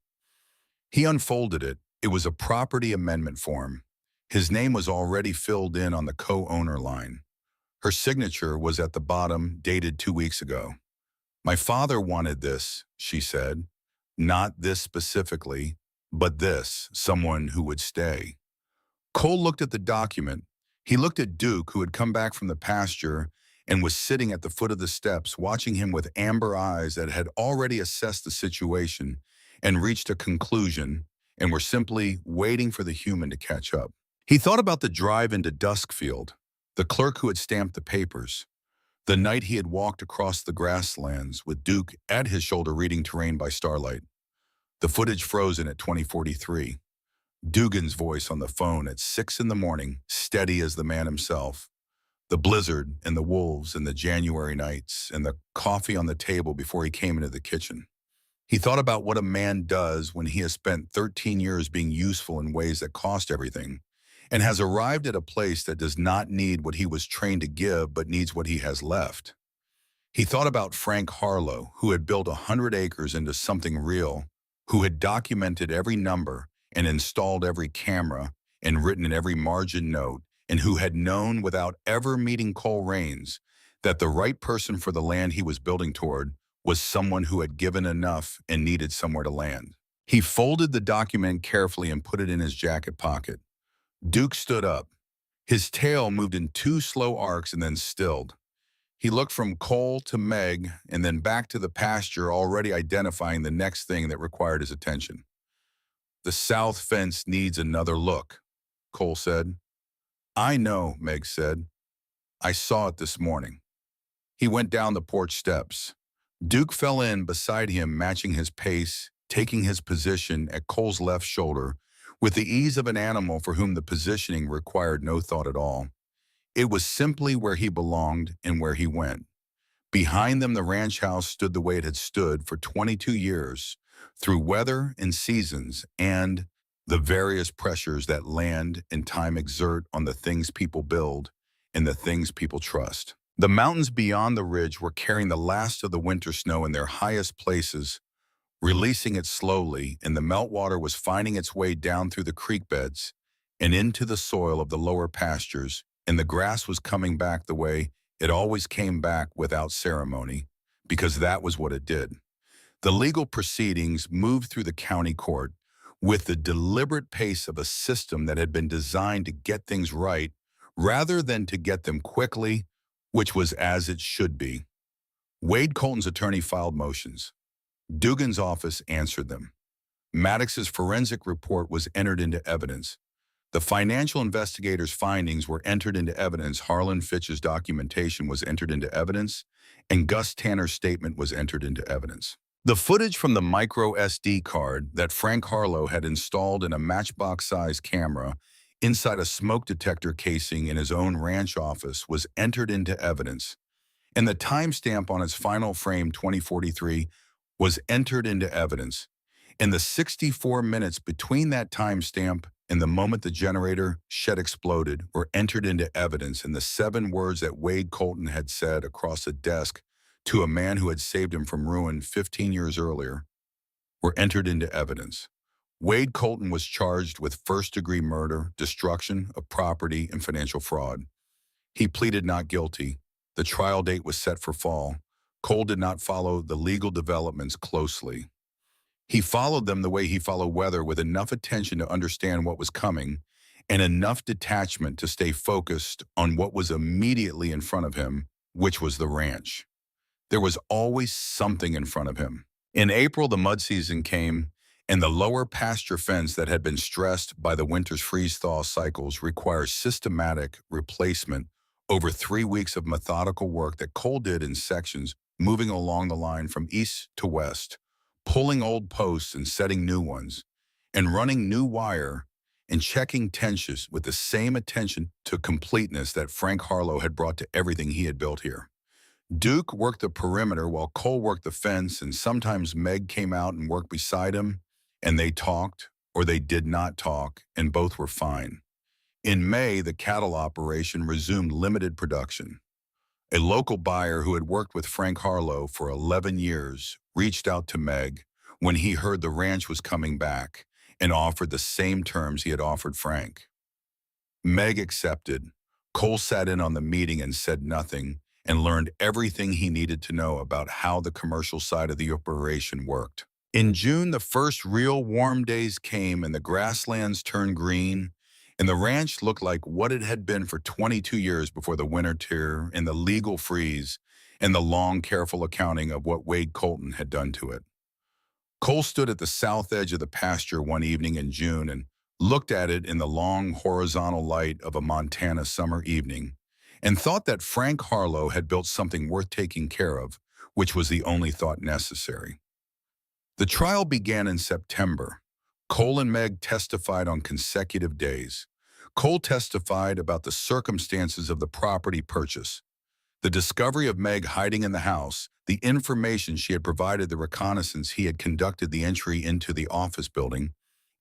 He unfolded it. It was a property amendment form. His name was already filled in on the co-owner line. Her signature was at the bottom, dated 2 weeks ago. My father wanted this, she said. Not this specifically, but this, someone who would stay. Cole looked at the document. He looked at Duke, who had come back from the pasture and was sitting at the foot of the steps, watching him with amber eyes that had already assessed the situation and reached a conclusion and were simply waiting for the human to catch up. He thought about the drive into Duskfield, the clerk who had stamped the papers, the night he had walked across the grasslands with Duke at his shoulder reading terrain by starlight, the footage frozen at 2043, Dugan's voice on the phone at 6 in the morning, steady as the man himself, the blizzard and the wolves and the January nights and the coffee on the table before he came into the kitchen. He thought about what a man does when he has spent 13 years being useful in ways that cost everything and has arrived at a place that does not need what he was trained to give but needs what he has left. He thought about Frank Harlow, who had built 100 acres into something real, who had documented every number and installed every camera and written in every margin note, and who had known without ever meeting Cole Raines that the right person for the land he was building toward was someone who had given enough and needed somewhere to land. He folded the document carefully and put it in his jacket pocket. Duke stood up. His tail moved in 2 slow arcs and then stilled. He looked from Cole to Meg and then back to the pasture, already identifying the next thing that required his attention. The south fence needs another look, Cole said. I know, Meg said. I saw it this morning. He went down the porch steps. Duke fell in beside him, matching his pace, taking his position at Cole's left shoulder with the ease of an animal for whom the positioning required no thought at all. It was simply where he belonged and where he went. Behind them, the ranch house stood the way it had stood for 22 years, through weather and seasons and the various pressures that land and time exert on the things people build and the things people trust. The mountains beyond the ridge were carrying the last of the winter snow in their highest places, releasing it slowly, and the meltwater was finding its way down through the creek beds and into the soil of the lower pastures, and the grass was coming back the way it always came back without ceremony, because that was what it did. The legal proceedings moved through the county court with the deliberate pace of a system that had been designed to get things right rather than to get them quickly, which was as it should be. Wade Colton's attorney filed motions. Dugan's office answered them. Maddox's forensic report was entered into evidence. The financial investigator's findings were entered into evidence. Harlan Fitch's documentation was entered into evidence, and Gus Tanner's statement was entered into evidence. The footage from the micro SD card that Frank Harlow had installed in a matchbox-sized camera inside a smoke detector casing in his own ranch office was entered into evidence, and the timestamp on its final frame, 2043, was entered into evidence. And the 64 minutes between that timestamp and the moment the generator shed exploded were entered into evidence, and the 7 words that Wade Colton had said across a desk to a man who had saved him from ruin 15 years earlier were entered into evidence. Wade Colton was charged with first-degree murder, destruction of property, and financial fraud. He pleaded not guilty. The trial date was set for fall. Cole did not follow the legal developments closely. He followed them the way he followed weather, with enough attention to understand what was coming and enough detachment to stay focused on what was immediately in front of him, which was the ranch. There was always something in front of him. In April, the mud season came, and the lower pasture fence that had been stressed by the winter's freeze-thaw cycles required systematic replacement over 3 weeks of methodical work that Cole did in sections, moving along the line from east to west, pulling old posts and setting new ones, and running new wire and checking tensions with the same attention to completeness that Frank Harlow had brought to everything he had built here. Duke worked the perimeter while Cole worked the fence, and sometimes Meg came out and worked beside him, and they talked, or they did not talk, and both were fine. In May, the cattle operation resumed limited production. A local buyer who had worked with Frank Harlow for 11 years reached out to Meg when he heard the ranch was coming back and offered the same terms he had offered Frank. Meg accepted. Cole sat in on the meeting and said nothing, and learned everything he needed to know about how the commercial side of the operation worked. In June, the first real warm days came, and the grasslands turned green, and the ranch looked like what it had been for 22 years before the winter tear and the legal freeze and the long, careful accounting of what Wade Colton had done to it. Cole stood at the south edge of the pasture one evening in June and looked at it in the long, horizontal light of a Montana summer evening, and thought that Frank Harlow had built something worth taking care of, which was the only thought necessary. The trial began in September. Cole and Meg testified on consecutive days. Cole testified about the circumstances of the property purchase, the discovery of Meg hiding in the house, the information she had provided, the reconnaissance he had conducted, the entry into the office building,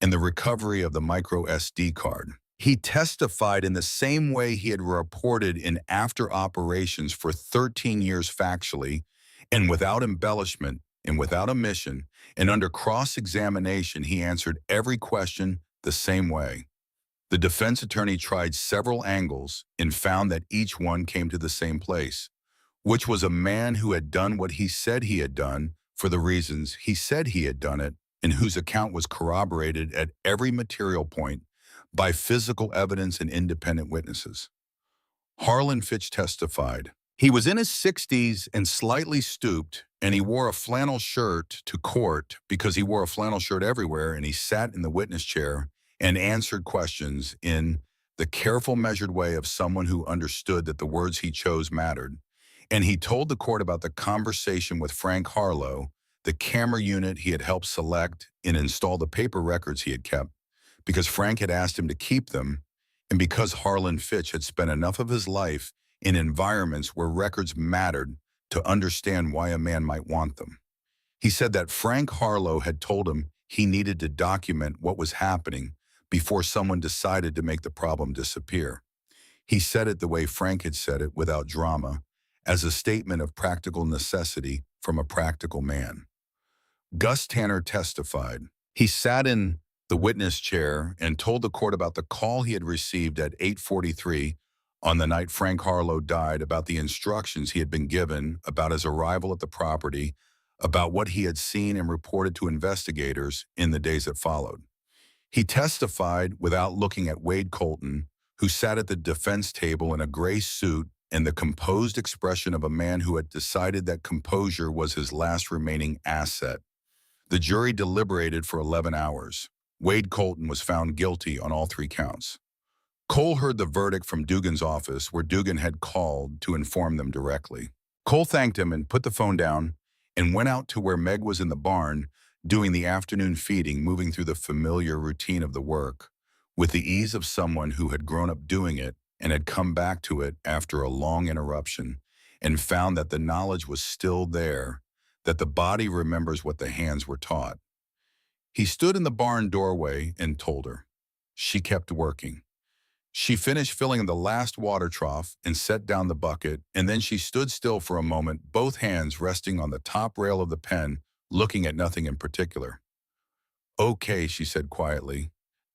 and the recovery of the micro SD card. He testified in the same way he had reported in after operations for 13 years factually, and without embellishment and without omission, and under cross-examination he answered every question the same way. The defense attorney tried several angles and found that each one came to the same place, which was a man who had done what he said he had done for the reasons he said he had done it, and whose account was corroborated at every material point by physical evidence and independent witnesses. Harlan Fitch testified. He was in his 60s and slightly stooped, and he wore a flannel shirt to court because he wore a flannel shirt everywhere, and he sat in the witness chair and answered questions in the careful, measured way of someone who understood that the words he chose mattered. And he told the court about the conversation with Frank Harlow, the camera unit he had helped select and install, the paper records he had kept, because Frank had asked him to keep them, and because Harlan Fitch had spent enough of his life in environments where records mattered to understand why a man might want them. He said that Frank Harlow had told him he needed to document what was happening before someone decided to make the problem disappear. He said it the way Frank had said it, without drama, as a statement of practical necessity from a practical man. Gus Tanner testified. He sat in the witness chair and told the court about the call he had received at 8:43 on the night Frank Harlow died, about the instructions he had been given about his arrival at the property, about what he had seen and reported to investigators in the days that followed. He testified without looking at Wade Colton, who sat at the defense table in a gray suit and the composed expression of a man who had decided that composure was his last remaining asset. The jury deliberated for 11 hours. Wade Colton was found guilty on all 3 counts. Cole heard the verdict from Dugan's office, where Dugan had called to inform them directly. Cole thanked him and put the phone down and went out to where Meg was in the barn doing the afternoon feeding, moving through the familiar routine of the work with the ease of someone who had grown up doing it and had come back to it after a long interruption and found that the knowledge was still there, that the body remembers what the hands were taught. He stood in the barn doorway and told her. She kept working. She finished filling the last water trough and set down the bucket, and then she stood still for a moment, both hands resting on the top rail of the pen, looking at nothing in particular. "Okay," she said quietly.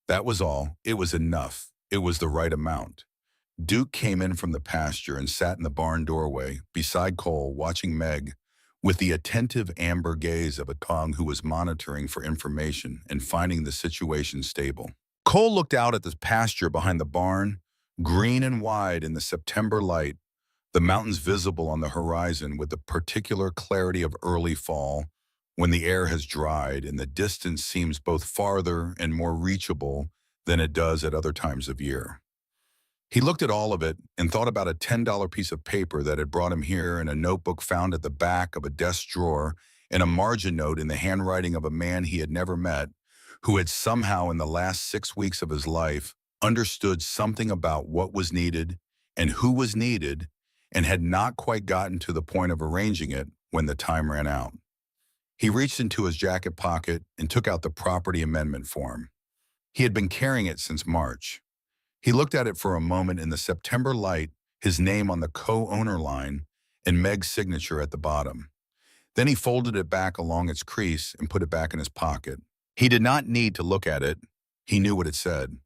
That was all. It was enough. It was the right amount. Duke came in from the pasture and sat in the barn doorway, beside Cole, watching Meg, with the attentive amber gaze of a dog who was monitoring for information and finding the situation stable. Cole looked out at the pasture behind the barn, green and wide in the September light, the mountains visible on the horizon with the particular clarity of early fall, when the air has dried and the distance seems both farther and more reachable than it does at other times of year. He looked at all of it and thought about a $10 piece of paper that had brought him here, and a notebook found at the back of a desk drawer, and a margin note in the handwriting of a man he had never met, who had somehow in the last 6 weeks of his life understood something about what was needed and who was needed, and had not quite gotten to the point of arranging it when the time ran out. He reached into his jacket pocket and took out the property amendment form. He had been carrying it since March. He looked at it for a moment in the September light, his name on the co-owner line and Meg's signature at the bottom. Then he folded it back along its crease and put it back in his pocket. He did not need to look at it. He knew what it said.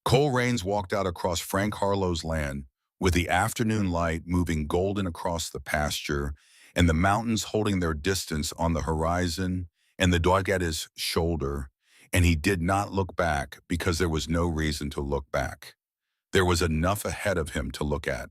Cole Raines walked out across Frank Harlow's land, with the afternoon light moving golden across the pasture and the mountains holding their distance on the horizon and the dog at his shoulder, and he did not look back because there was no reason to look back. There was enough ahead of him to look at.